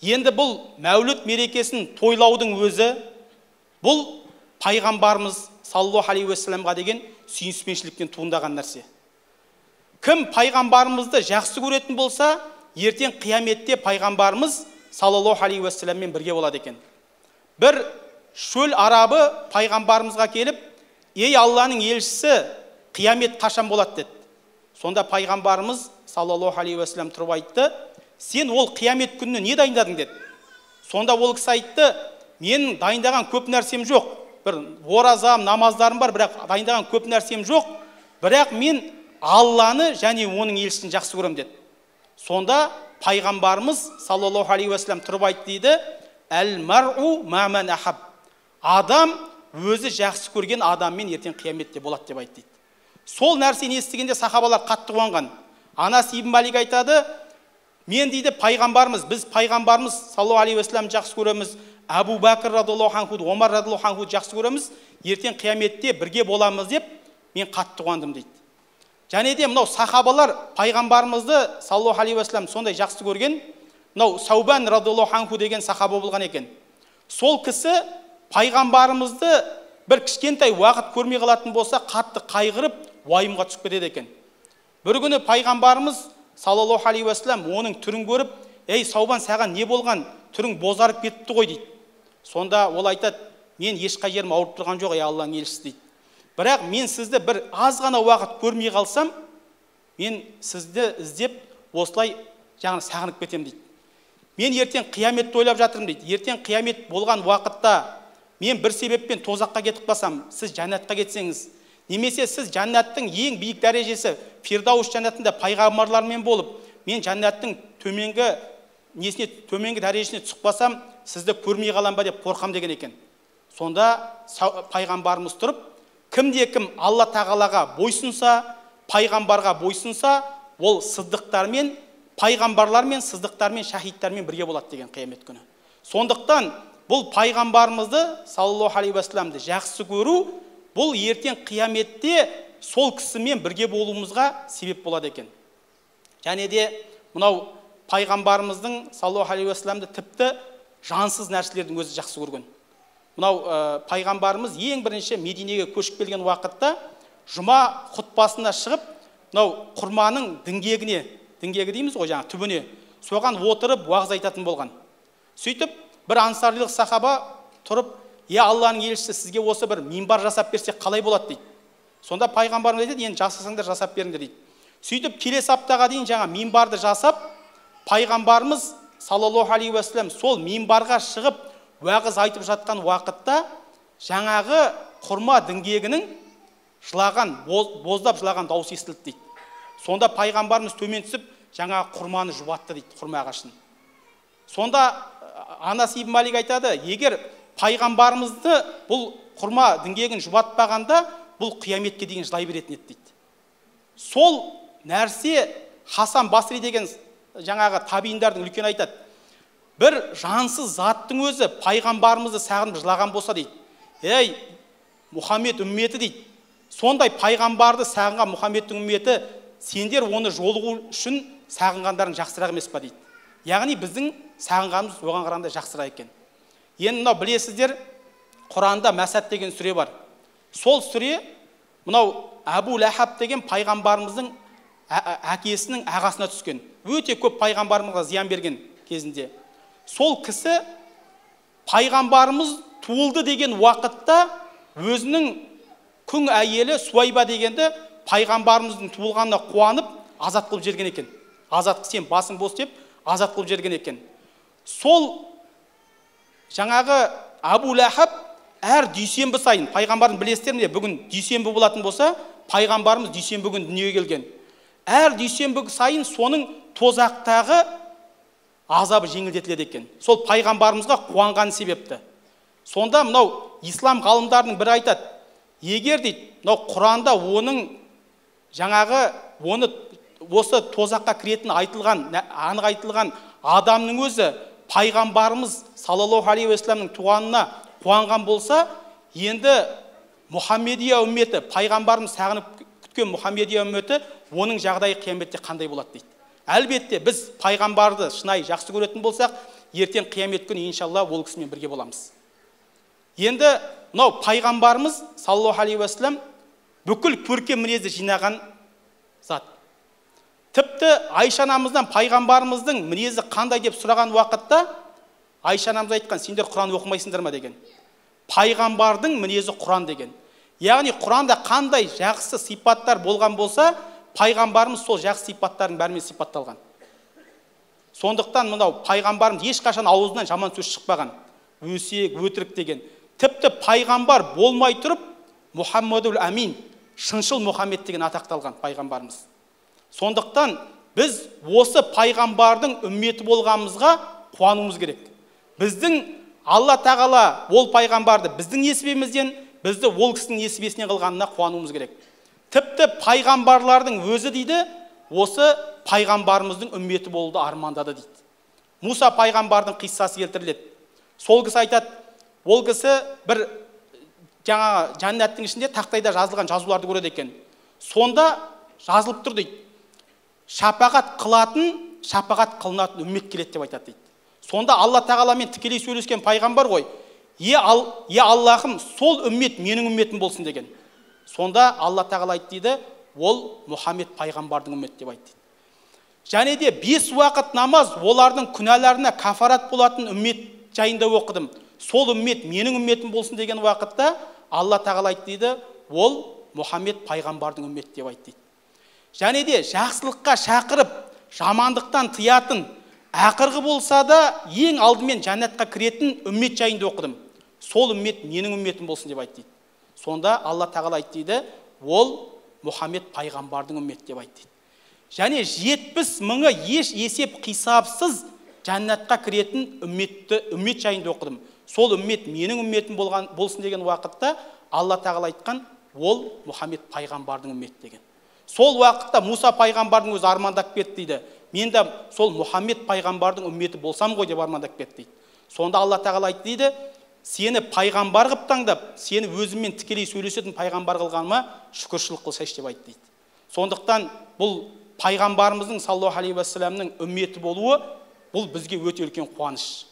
Енді бұл мәуліт мерекесін тойлаудың өзі, бұл пайғамбарымыз саллаллаху алейхи уассаламға деген сүйіспеншіліктен туындаған нәрсе. Кім пайғамбарымызды жақсы көретін болса, ертең қияметте пайғамбарымыз саллаллаху алейхи уассаламмен бірге болады екен. Бір шөл арабы пайғамбарымызға келіп, ей Алланың елшісі, қиямет қашан болады деді. Сонда пайғамбарымыз саллаллаху алейхи уассалам тұрып айтты, сен ол қиямет күніне не дайындадың деді. Сонда ол кісі айтты, мен дайындаған көп нәрсем жоқ, бір оразам, намаздарым бар, бірақ дайындаған көп нәрсем жоқ, бірақ мен Алланы және оның елшісін жақсы көрем деді. Сонда пайғамбарымыз саллаллаху алейхи уассалам тұрып айтты дейді, әл-мар'у маман ахаб, адам өзі жақсы көрген адаммен ертең қияметте болады деп айтты дейді. Сол нәрсені естігенде сахабалар қатты қуанған. Анас ибн Малик айтады, мен дейді пайғамбарымыз, біз пайғамбарымыз саллаллаху алейхи уассалам жақсы көреміз, Абу Бәкір радиаллаху анху, Омар радиаллаху анху жақсы көреміз, ертең қияметте бірге боламыз деп мен қатты қуандым дейді. Және де мынау сахабалар пайғамбарымызды саллаллаху алейхи уассалам сондай жақсы көрген, мынау Саубан радиаллаху анху деген сахаба болған екен. Сол кісі пайғамбарымызды бір кішкентай уақыт көрмей қалатын болса, қатты қайғырып, уайымға түсіп кетеді екен. Бір күні пайғамбарымыз саллаллаху алейхи уассалам оның түрін көріп, ей Саубан, саған не болған, түрің бозарып кетіпті ғой дейді. Сонда ол айтады, мен ешқай жерім ауырып тұрған жоқ, ей Алланың елшісі дейді. Бірақ мен сізді бір аз ғана уақыт көрмей қалсам, мен сізді іздеп осылай жаңа сағынып кетем дейді. Мен ертең қияметті ойлап жатырмын дейді. Ертең қиямет болған уақытта мен бір себеппен тозаққа кетіп қалсам, сіз жәннатқа кетсеңіз, немесе сіз жәннаттың ең биік дәрежесі Фирдаус жәннатында пайғамбарлармен болып, мен жәннаттың төменгі дәрежесіне түсіп қалсам, сізді көрмей қалам ба деп қорқам деген екен. Сонда пайғамбарымыз тұрып, кім Алла тағалаға бойсынса, пайғамбарға бойсынса, ол сыддықтармен, пайғамбарлармен, сыздықтармен, шахидтармен бірге болады деген қиямет күні. Сондықтан бұл пайғамбарымызды саллаллаху алейхи уассаламды жақсы көру, бұл ертең қияметте сол кісімен бірге болуымызға себеп болады екен. Және де мынау пайғамбарымыздың саллаллаху алейхи уассаламды тіпті жансыз нәрселердің өзі жақсы көрген. Мынау пайғамбарымыз ең бірінші Мединеге көшіп келген уақытта жұма хұтпасына шығып, мынау құрманың діңгегі дейміз ғой, жаңа түбіне, соған отырып уағыз айтатын болған. Сөйтіп бір ансарлық сахаба тұрып, я Алланың елшісі, сізге осы бір минбар жасап берсек қалай болады дейді. Сонда пайғамбарымыз айтады, енді жасасаңдар жасап беріңдер дейді. Сөйтіп келесі аптаға дейін жаңа минбарды жасап, пайғамбарымыз саллаллаху алейхи уассалам сол минбарға шығып уағыз айтып жатқан уақытта жаңағы құрма діңгегінің жылаған, боздап жылаған дауыс естілді дейді. Сонда пайғамбарымыз төмен түсіп, жаңағы құрманы жұбатты дейді, құрма ағашын. Сонда Анас ибн Малик айтады, егер пайғамбарымызды бұл құрма діңгегін жұбатпағанда, бұл қияметке дейін жылай беретін еді дейді. Сол нәрсе Хасан Басри деген жаңағы табииндардың үлкен айтады. Бір жансыз заттың өзі пайғамбарымызды сағынып жылаған болса дейді, ей Мұхаммед үмметі дейді, сондай пайғамбарды сағынған Мұхаммедтің үмметі, сендер оны жолығу үшін сағынғандарың жақсырақ емес па дейді. Яғни біздің сағынғанымыз оған қарағанда жақсырақ екен. Енді мынау білесіздер, Құранда Мәсәд деген сүре бар. Сол сүре мынау Абу Лахаб деген пайғамбарымыздың әкесінің ағасына түскен. Өте көп пайғамбарымызға зиян берген кезінде. Сол кісі пайғамбарымыз туылды деген уақытта өзінің күң әйелі Суайба дегенді пайғамбарымыздың туылғанына қуанып азат қылып жерген екен. Азат, сен басың бос деп азат қылып жерген екен. Сол жаңағы Абу Лахаб әр дүйсенбі сайын, пайғамбардың білесіздер ме, бүгін дүйсенбі болатын болса, пайғамбарымыз дүйсенбі күн дүниеге келген. Әр дүйсенбі сайын соның тозақтағы азабы жеңілдетіледі екен. Сол пайғамбарымызға қуанған себепті. Сонда мынау ислам ғалымдарының бірі айтады, егер дейді, мынау Құранда оның жаңағы осы тозаққа кіретін анық айтылған адамның өзі пайғамбарымыз саллаллаху алейхи уассаламның туғанына қуанған болса, енді Мұхаммедия үмметі, пайғамбарымыз сағынып күткен Мұхаммедия үмметі, оның жағдайы қияметте қандай болады дейді. Әлбетте біз пайғамбарды шынайы жақсы көретін болсақ, ертең қиямет күні иншалла ол кісімен бірге боламыз. Енді мынау пайғамбарымыз саллаллаху алейхи уассалам бүкіл көркем мінезді жинаған зат. Тіпті Айша анамыздан пайғамбарымыздың мінезі қандай деп сұраған уақытта, Айша анамыз айтқан, сендер Құран оқымайсыңдар ма деген. Пайғамбардың мінезі Құран деген. Яғни Құранда қандай жақсы сипаттар болған болса, пайғамбарымыз сол жақсы сипаттардың бәрімен сипатталған. Сондықтан мынау пайғамбарымыз ешқашан аузынан жаман сөз шықпаған. Өсек, өтірік деген. Тіпті пайғамбар болмай тұрып, Мұхаммадул Амин, шыншыл Мұхаммед деген атақталған пайғамбарымыз. Сондықтан біз осы пайғамбардың үмметі болғанымызға қуануымыз керек. Біздің Алла тағала ол пайғамбарды біздің несібемізден, бізді ол кісінің несібесінен қылғанына қуануымыз керек. Тіпті пайғамбарлардың өзі дейді, осы пайғамбарымыздың үмметі болуды армандады дейді. Муса пайғамбардың қиссасы келтіріледі. Сол кісі айтады, ол кісі бір жаңа жәннаттың ішінде тақтайда жазылған жазуларды көреді екен. Сонда жазылып тұр дейді. Шапағат қылатын, шапағат қылынатын үммет келеді деп айтады дейді. Сонда Алла тағаламен тікелей сөйлескен пайғамбар ғой. Е Аллахым, сол үммет менің үмметім болсын деген. Сонда Алла тағала айтты дейді, ол Мұхаммед пайғамбардың үммет деп айтты. Және де 5 уақыт намаз олардың күнәларына кафарат болатын үммет жайында оқыдым. Сол үммет менің үмметім болсын деген уақытта Алла тағала айтты дейді, ол Мұхаммед пайғамбардың үммет деп айтты. Және де жақсылыққа шақырып, жамандықтан тыятын, ақырғы болса да ең алдымен жәннатқа кіретін үммет жайында оқыдым. Сол үммет менің үмметім болсын деп айтты. Сонда Алла тағала айтты дейді, ол Мұхаммед пайғамбардың үммет деп айтты. Және 70 мыңы еш есеп қисапсыз жәннатқа кіретін үммет жайында оқыдым. Сол үммет менің үмметім болсын деген уақытта Алла тағала айтқан, ол Мұхаммед пайғамбардың үммет деген. Сол уақытта Муса пайғамбардың өзі армандап кетті дейді. Мен де сол Мұхаммед пайғамбардың үмметі болсам ғой деп армандап кетті дейді. Сонда Алла тағала айтты дейді, сені пайғамбар қылып таңдап, сені өзіммен тікелей сөйлесетін пайғамбар қылғаныма шүкіршілік қылсайшы деп айтты дейді. Сондықтан бұл пайғамбарымыздың саллаллаху алейхи уассаламның үмметі болуы, бұл бізге өте үлкен қуаныш.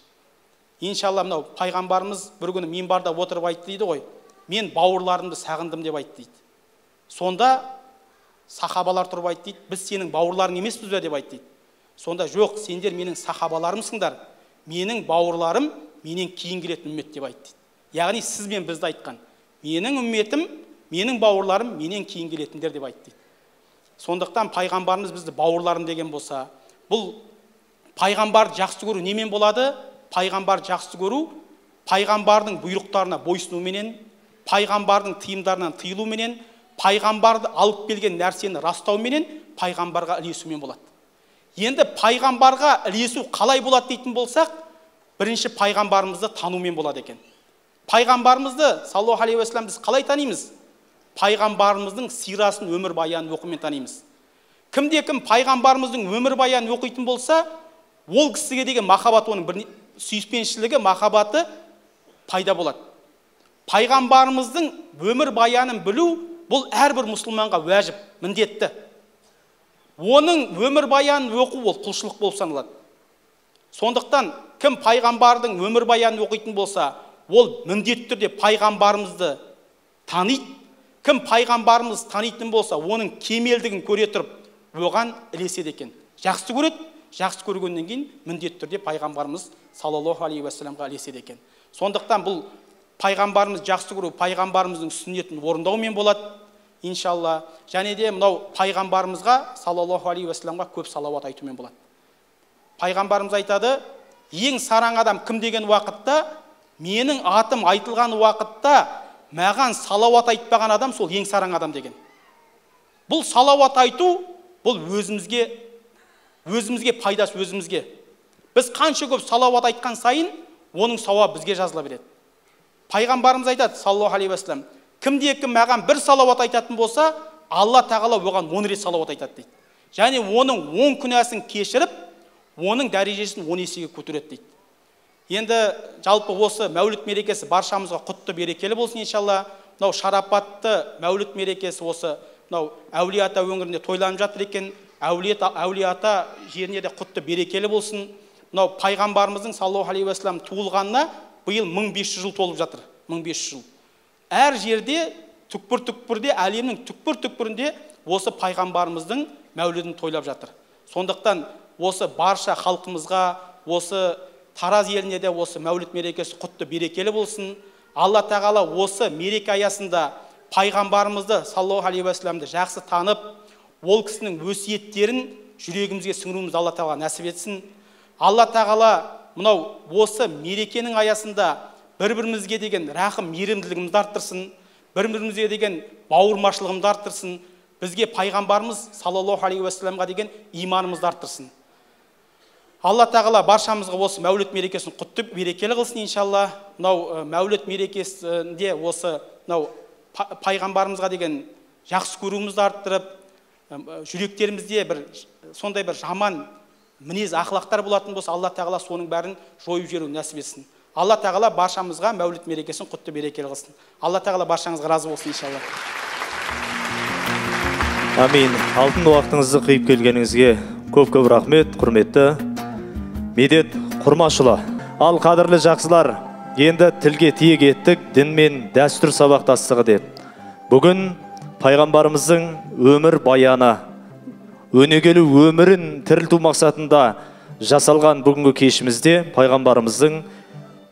Иншалла мынау пайғамбарымыз бір күні минбарда отырып айтты дейді ғой, мен бауырларымды сағындым деп айтты дейді. Сонда сахабалар тұрып айтты дейді, біз сенің бауырларың емеспіз бе деп айтты дейді. Сонда жоқ, сендер менің сахабаларымсыңдар, менің бауырларым менен кейін келетін үммет деп айтты. Яғни сіз бен бізді айтқан, менің үмметім, менің бауырларым менен кейін келетіндер деп айтты. Сондықтан пайғамбарымыз бізді бауырларым деген болса, бұл пайғамбарды жақсы көру немен болады? Пайғамбарды жақсы көру, пайғамбардың бұйрықтарына бойсынуменен, пайғамбардың тыйымдарынан тыйылуменен, пайғамбарды алып келген нәрсені растауменен, пайғамбарға ілесумен болады. Енді пайғамбарға ілесу қалай болады дейтін болсақ, бірінші пайғамбарымызды танумен болады екен. Пайғамбарымызды саллаллаху алейхи уассалам біз қалай танимыз? Пайғамбарымыздың сирасын, өмір баянын оқумен танимыз. Кімде-кім пайғамбарымыздың өмір баянын оқитын болса, ол кісіге деген махаббат, оның бір сүйіспеншілігі, махаббаты пайда болады. Пайғамбарымыздың өмір баянын білу, бұл әрбір мұсылманға уәжіп, міндетті. Оның өмір баянын оқу ол құлшылық болып саналады. Сондықтан кім пайғамбардың өмір баянын оқитын болса, ол міндетті түрде пайғамбарымызды таниды. Кім пайғамбарымыз танитын болса, оның кемелдігін көре тұрып, оған ілеседі екен. Жақсы көреді, жақсы көргеннен кейін міндетті түрде пайғамбарымыз саллаллаху алейхи уассаламға ілеседі екен. Сондықтан бұл пайғамбарымыз жақсы көру, пайғамбарымыздың сүннетін орындаумен болады, иншалла. Және де мынау пайғамбарымызға саллаллаху алейхи уассаламға көп салауат айтумен болады. Пайғамбарымыз айтады, ең сараң адам кім деген уақытта, менің атым айтылған уақытта маған салауат айтпаған адам сол ең сараң адам деген. Бұл салауат айту, бұл өзімізге пайдасы өзімізге. Біз қанша көп салауат айтқан сайын, оның сауабы бізге жазыла береді. Пайғамбарымыз айтады, саллаллаху алейхи уассалам, кімде-кім маған бір салауат айтатын болса, Алла тағала оған 10 рет салауат айтады дейді. Және оның 10 күнәсін кешіріп, оның дәрежесін 10 есеге көтереді дейді. Енді жалпы осы мәуліт мерекесі баршамызға құтты берекелі болсын иншалла. Мынау шарапатты мәуліт мерекесі осы мынау Әулие-ата өңірінде тойланып жатыр екен. Әулие-ата жеріне де құтты берекелі болсын. Мынау пайғамбарымыздың саллаллаху алейхи уассалам туылғанына биыл 1500 жыл толып жатыр. 1500 жыл. Әр жерде, түкпір-түкпірде, әлемнің түкпір-түкпірінде осы пайғамбарымыздың мәулідін тойлап жатыр. Сондықтан осы барша халқымызға, осы Тараз еліне де осы мәуліт мерекесі құтты берекелі болсын. Алла тағала осы мереке аясында пайғамбарымызды саллаллаху алейхи уассаламды жақсы танып, ол кісінің өсиеттерін жүрегімізге сіңіруімізді Алла тағала нәсіп етсін. Алла тағала мынау осы мерекенің аясында бір-бірімізге деген рахым, мейірімділігімізді арттырсын, бір-бірімізге деген бауырмашылығымызды арттырсын, бізге пайғамбарымыз саллаллаху алейхи уассаламға деген иманымызды арттырсын. Алла тағала баршамызға осы мәуліт мерекесін құтты берекелі қылсын иншалла. Мынау мәуліт мерекесінде осы мынау пайғамбарымызға деген жақсы көруімізді арттырып, жүректерімізде сондай бір жаман мінез ақылақтар болатын болса, Алла тағала соның бәрін жойып жіберу нәсіп етсін. Алла тағала баршамызға мәуліт мерекесін құтты берекелі қылсын. Алла тағала баршаңызға разы болсын иншалла. Амин. Алтын уақытыңызды қиып келгеніңізге көп-көп рахмет, құрметті Медет Құрмашұлы. Ал қадірлі жақсылар, енді тілге тиек еттік дін мен дәстүр сабақтастығы деп. Бүгін пайғамбарымыздың өмір баяны, өнегелі өмірін тірілту мақсатында жасалған бүгінгі кешімізде пайғамбарымыздың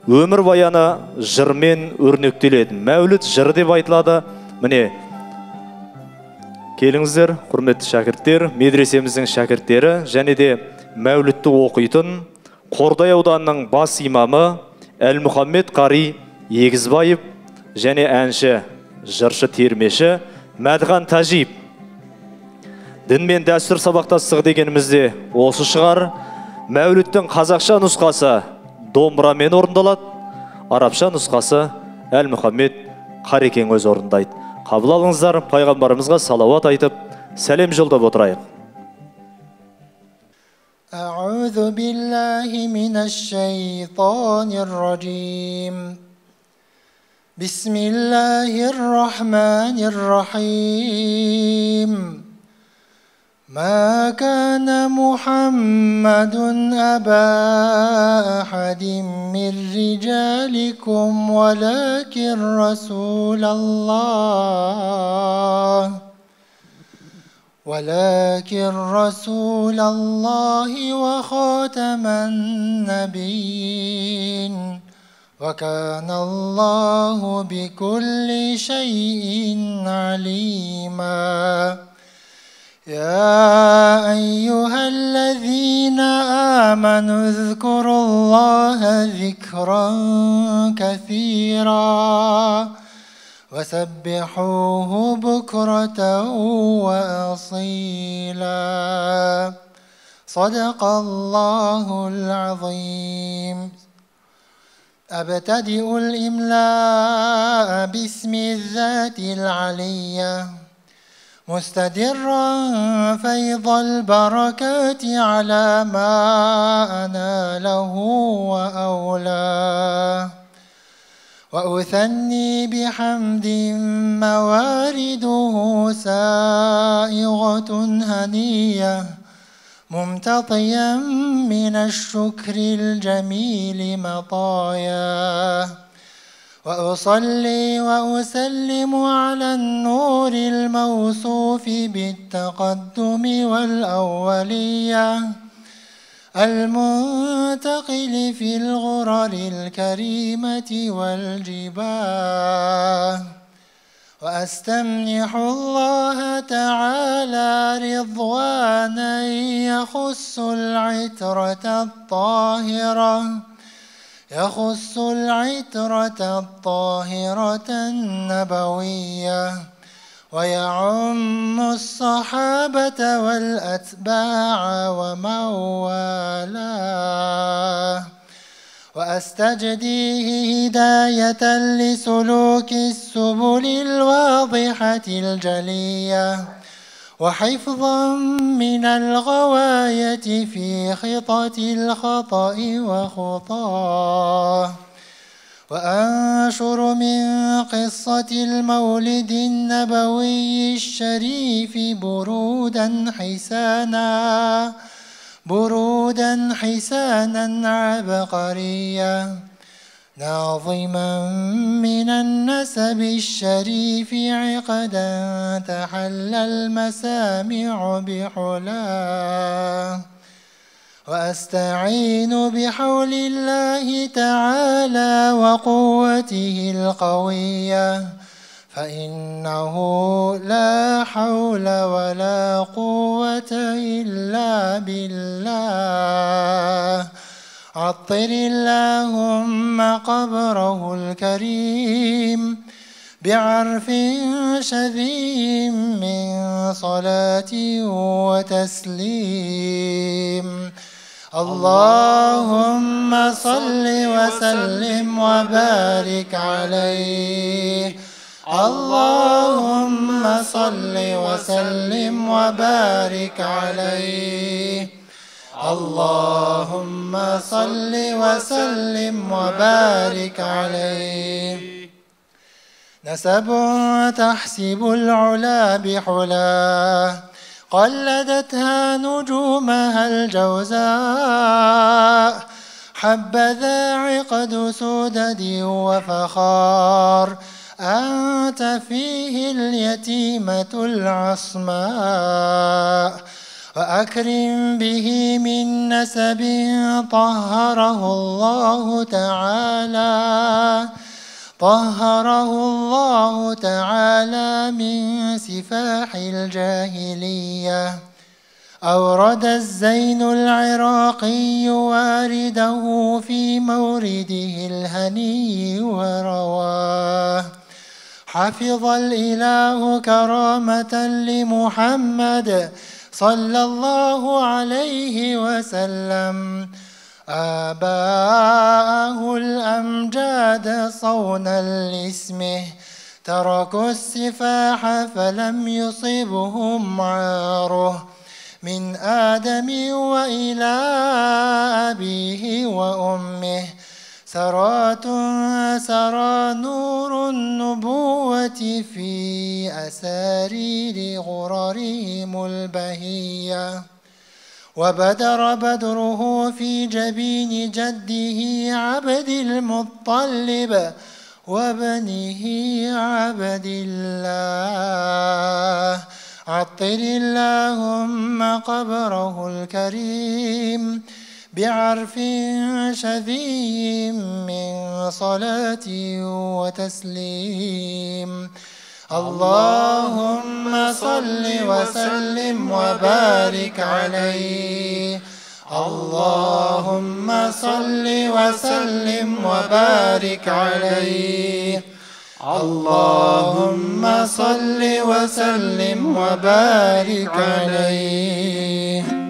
өмір баяны жырмен өрнектеледі. Мәуліт жыры деп айтылады. Міне, келіңіздер, құрметті шәкірттер, медресеміздің шәкірттері, және де мәулітті оқитын Қордай ауданының бас имамы Әл-Мұхаммед Қари Егізбаев және әнші, жыршы, термеші Мәдіған Тәжип. Дін мен дәстүр сабақтастығы дегенімізде осы шығар. Мәуліттің қазақша нұсқасы домбырамен орындалады, арабша нұсқасы Әл-Мұхаммед Қарекең өз орындайды. Қабыл алыңыздар, пайғамбарымызға салауат айтып, сәлем жолдап отырайық. أعوذ بالله من الشيطان الرجيم بسم الله الرحمن الرحيم ما كان محمد أبا أحد من رجالكم ولكن رسول الله وخاتم النبيين وكان الله بكل شيء عليما يا أيها الذين آمنوا اذكروا الله ذكرا كثيرا وسبحوه بكرة وأصيلا صدق الله العظيم. أبتدئ الإملاء باسم الذات العلية مستدرا فيض البركات على ما أناله وأولاه وأثني بحمد موارده سائغة هنية ممتطيا من الشكر الجميل مطاياه وأصلي وأسلم على النور الموصوف بالتقدم والأولية المنتقل في الغرر الكريمة والجباه وأستمنح الله تعالى رضوانا يخص العترة الطاهرة يخص العترة الطاهرة النبوية ويعم الصحابة والأتباع ومن والاه وأستجديه هداية لسلوك السبل الواضحة الجلية وحفظا من الغواية في خطة الخطأ وخطاه وأنشر من قصة المولد النبوي الشريف برودا حسانا عبقريا ناظما من النسب الشريف عقدا تحلى المسامع بحلاه وأستعين بحول الله تعالى وقوته القوية فإنه لا حول ولا قوة إلا بالله عطر اللهم قبره الكريم بعرف شذي من صلاة وتسليم اللهم صل وسلم وبارك عليه اللهم صل وسلم وبارك عليه اللهم صل وسلم وبارك عليه نسب تحسب العلا بحلاه قلدتها نجومها الجوزاء حبذا عقد سدد وفخار أنت فيه اليتيمة العصماء وأكرم به من نسب طهره الله تعالى من سفاح الجاهلية أورد الزين العراقي وارده في مورده الهني ورواه حفظ الإله كرامة لمحمد صلى الله عليه وسلم آباءه الأمجاد صونا لاسمه تركوا السفاح فلم يصبهم عاره من آدم وإلى أبيه وأمه سرى نور النبوة في أسارير غررهم البهية وبدر بدره في جبين جده عبد المطلب وابنه عبد الله عطر اللهم قبره الكريم بعرف شذي من صلاة وتسليم اللهم صل وسلم وبارك عليه اللهم صل وسلم وبارك عليه اللهم صل وسلم وبارك عليه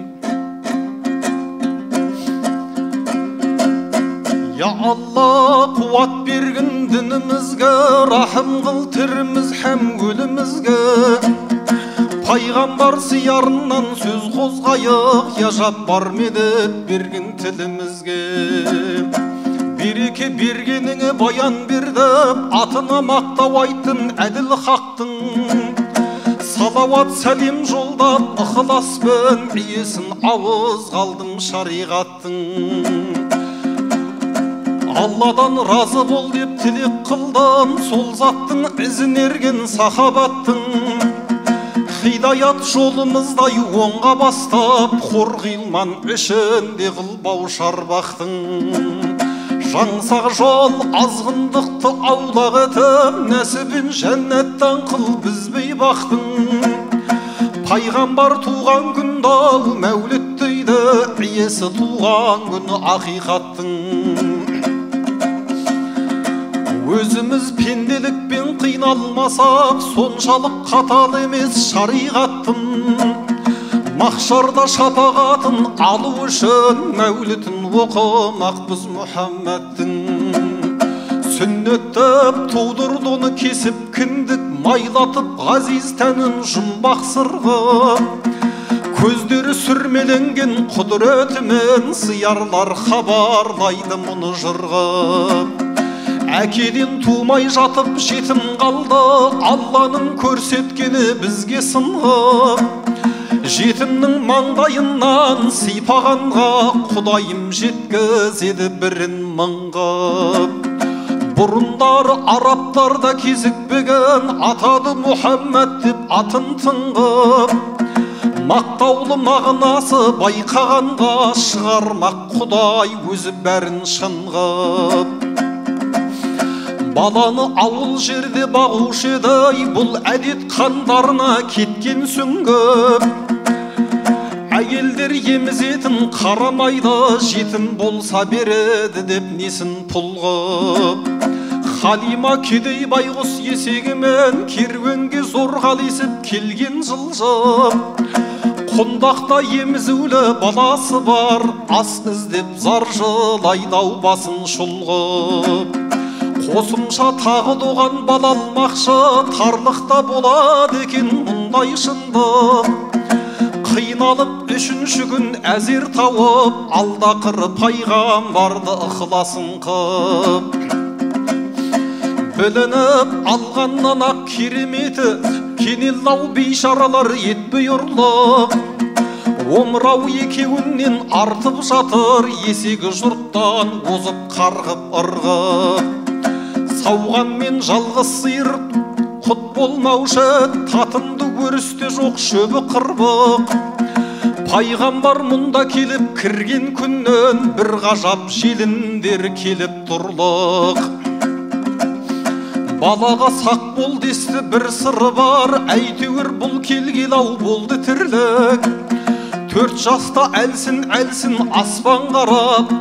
Ya Allah kuvvat bergin dinimizge rahim kıl tirimiz hem gülümizge Paygambar siyarından söz kozgayık yaşap bar medet bergin tilimizge Bir-iki berginini bayan berdip atına maqtav aytın adil haqtın Salavat salim joldap ıhlas ben iyesin avız kaldım şariqattın Allah'dan razı bol dep tilek kıldım sol zattın izin ergen sahabattın Hidayat jolumuzda yuonga bastap hor gılman işinde kılbau şarbaktın Жаңсақ жол азғындықты аулақ етіп нәсібін жәннеттен қыл бізбей бақтың Пайғамбар туған күнді ал мәуліт дейді иесі туған күні ақиқаттың өзіміз пенделікпен қиналмасақ соншалық қатал емес шариғаттың махшарда шапағатын алу үшін мәулітін оқымақпыз Мұхаммадтың сүннетті тудырды оны кесіп кіндік майлатып ғазиз тәнін жұмбақ сырғып көздері сүрмеленген құдіретімен сиярлар хабарлайды мұны жырғып әкеден тумай жатып жетім қалды Алланың көрсеткені бізге сынғып жетімнің маңдайынан сипағанға құдайым жеткізеді бірін мыңғып бұрындары арабтарда кезікпеген атады Мұхаммад деп атын тыңғып мақтаулы мағынасы байқағанға шығармақ құдай өзі бәрін шынғып баланы ауыл жерде бағушы еді бұл әдет қандарына кеткен сүңгіп әйелдер емізетін қарамайды жетім болса береді деп несін пұлғып Халима кедей байғұс есегімен керуенге зорға ілесіп келген жылжып құндақта емізулі баласы бар ас іздеп зар жылайды-ау басын шұлғып қосымша тағы доған бала алмақшы тарлықта болады екен мұндай шындық қиналып үшінші күн әзер тауып алдақыры пайғамбарды ықыласын қып білініп алғаннан ақ кереметі кенеллау бейшаралар етпей ұрлық омырау екеуінен артып жатыр есегі жұрттан озып қарғып ырғып сауғанмен жалғыз сиыр құт болмаушы татымды көрісте жоқ шөбі қырбық пайғамбар мұнда келіп кірген күннен бір ғажап желіндер келіп тұрлық балаға сақ бол десті бір сыры бар әйтеуір бұл келгелау болды тірлік 4 жаста әлсін аспан қарап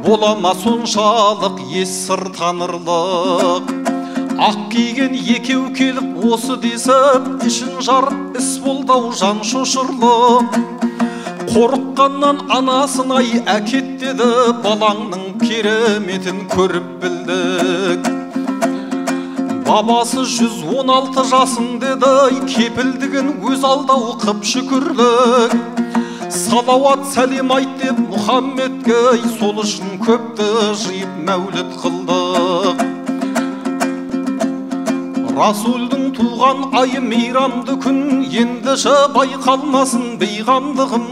болама соншалық ес сыр танырлық ақ киген екеу келіп осы десіп ішін жарып іс болды-ау жан шошырлық қорыққаннан анасын-ай әкет деді балаңның кереметін көріп білдік бабасы 116 жасындеді кепілдігін өз алдау қып шүкірлік салауат сәлем айт деп Мұхаммедке сол үшін көпті жиып мәуліт қылдық Расулдың туған айы мейрамды күн ендіше байқалмасын бейғамдығым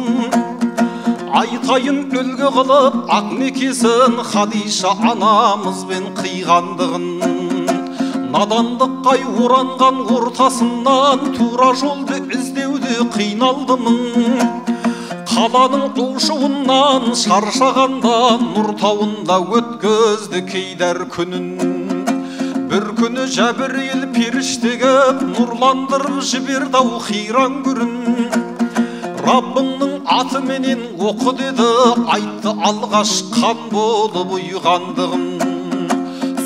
айтайын үлгі қылып ақ некесін Хадиша анамызбен қиғандығын надандыққа оранған ортасынан тура жолды іздеуде қиналдымын қаланың ұшуынан шаршағанда нұртауында өткізді кейдер күнін бір күні Жәбірейіл періштеге нұрландырып жіберді-ау қиран күрін Раббыңның атыменен оқы деді айтты алғаш қан болып ұйғандығым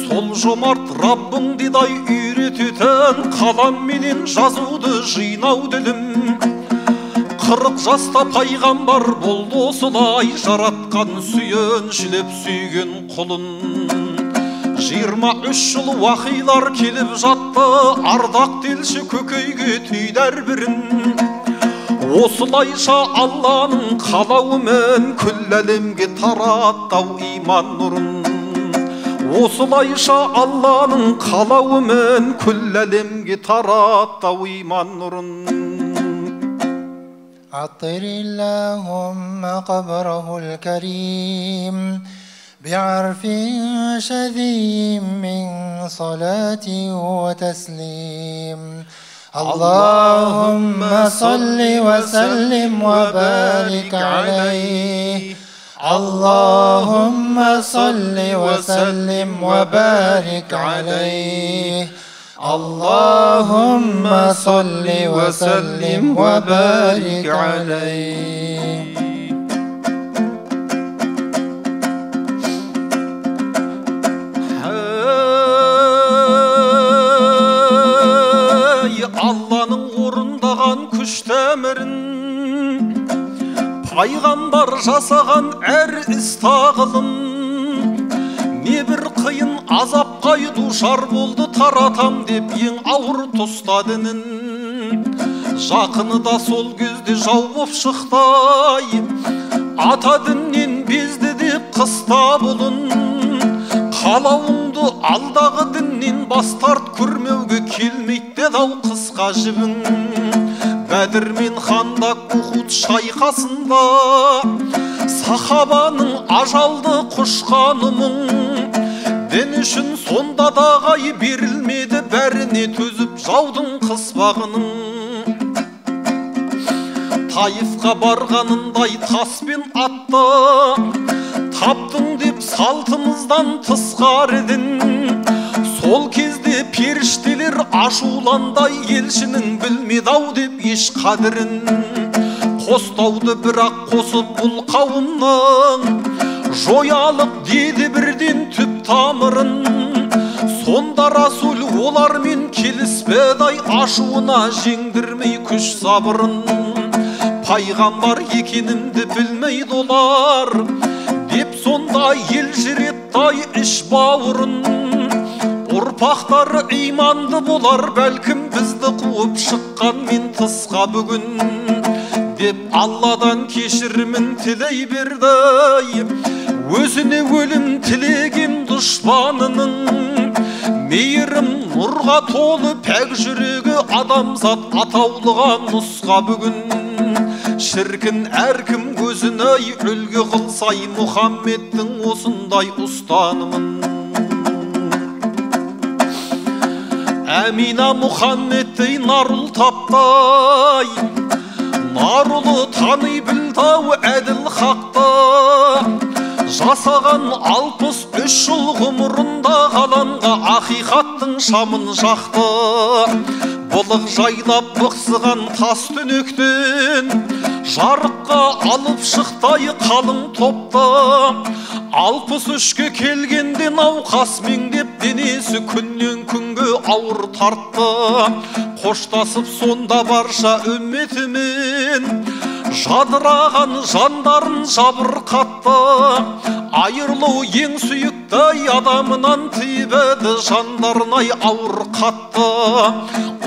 сол жомарт Раббың дедай үйрететін қаламменен жазуды жинау ділім 40 жаста пайғамбар болды осылай жаратқан сүйіншілеп сүйген құлын 23 жыл уақилар келіп жатты ардақ делші көкейге түйдер бірін осылайша Алланың қалауымен күллі әлемге тараттау иман нұрын осылайша Алланың қалауымен күллі әлемге тараттау иман нұрын عطر اللهم قبره الكريم بعرف شذي من صلاة وتسليم اللهم صل وسلم وبارك عليه اللهم صل وسلم وبارك عليه اللهم صل وسلم وبارك عليه пайғамбар жасаған әр іс тағылым. Небір қиын азапқа душар болды, таратам деп ең ауыр тұста дінін. Жақыны да сол кезде жау боп шықты, ата діннен безді деп қыста бұлын. Қалауыңды алдағы діннен бас тарт, көрмеуге келмейді деді-ау қысқа жібің. Бәдір мен Хандақ Ухуд шайқасында сахабаның ажалды құшқаны мұң. Дін үшін сонда да ғай берілмеді, бәріне төзіп жаудың қыспағының. Таифқа барғанындай таспен атты, таптың деп салтымыздан тысқар едің. Сол кезде періштелер ашуландай, елшінің білмеді-ау деп еш қадірін. Қостауды бірақ қосып бұл қауымның, жоялық деді бірден түп тамырын. Сонда Расул олармен келіспеді-ай, ашуына жеңдірмей күш сабырын. Пайғамбар екенімді білмейді олар, деп сонда елжіретті-ай іш бауырын. Ұрпақтары иманды болар, бәлкім бізді қуып шыққан мен тысқа бүгін. Деп Алладан кешірімін тілей берді, өзіне өлім тілеген дұшпанының. Мейірім нұрға толы пәк жүрегі, адамзат атаулыға нұсқа бүгін. Шіркін әркім көзіне үлгі қылсай, Мұхаммедтің осындай ұстанымын. Әмина Мұхаммедтей нарұл таптай, нарұлы таны білді-ау әділ хақты. Жасаған 63 жыл ғұмырында ғаламға ақиқаттың шамын жақты. Бұлық жайлап бұқсыған тас түнектен жарыққа алып шықтай қалың топта. 63-ке келгенде науқас меңдеп, денесі күннен күнге ауыр тартты. Қоштасып сонда барша үмметімен жадыраған жандарын жабырқатты. Айырлау ең сүйікті адамынан тибеді, жандарынай ауыр қатты.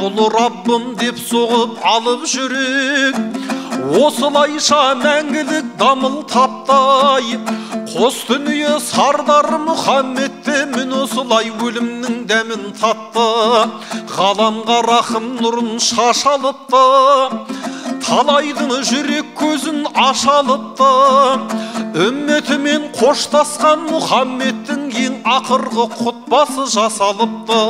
Ұлы Раббым деп соғып алып жүрек, осылайша мәңгілік дамыл таптай. Қос дүние сардары Мұхаммедте мін осылай өлімнің дәмін татты. Ғаламға рахым нұрын шашалыпты, талайдың жүрек көзін ашалыпты. Үмметімен қоштасқан Мұхаммедтің ең ақырғы құтбасы жасалыпты.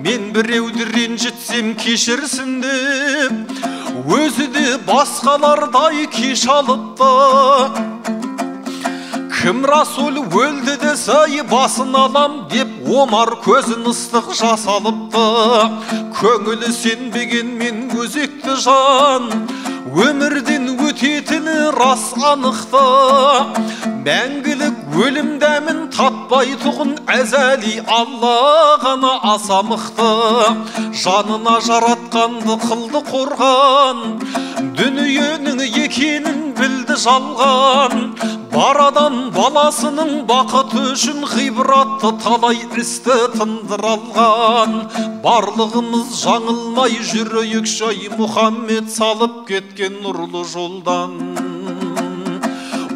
Мен біреуді ренжітсем кешірсін деп, өзі де басқалардай кеш алыпты. Кім Расул өлді десе басын алам деп, Омар көзін ыстық жасалыпты. Көңілі сенбеген мен өзекті жан, өмірден өтетіні рас анықты. Мәңгілік өлім дәмін татпай тұғын әзәли, Алла ғана аса мықты. Жанына жаратқанды қылды қорған, дүниенің екенін білді жалған. Бар адам баласының бақыты үшін ғибратты талай істі тындыр алған. Барлығымыз жаңылмай жүрейік жай, Мұхаммед салып кеткен нұрлы жолдан.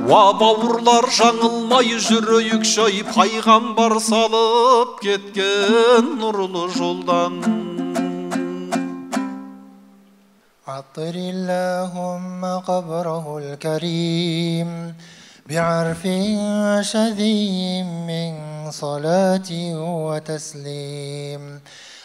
Уа бауырлар, жаңылмай жүрейік жай, пайғамбар салып кеткен нұрлы жолдан. عطر اللهم قبره الكريم بعرف شذي من صلاة وتسليم.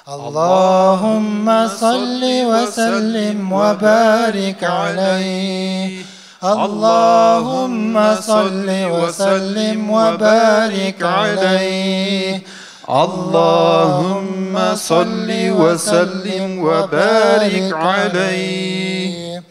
اللهم صل وسلم وبارك عليه. اللهم صل وسلم وبارك عليه. اللهم صل وسلم وبارك عليه.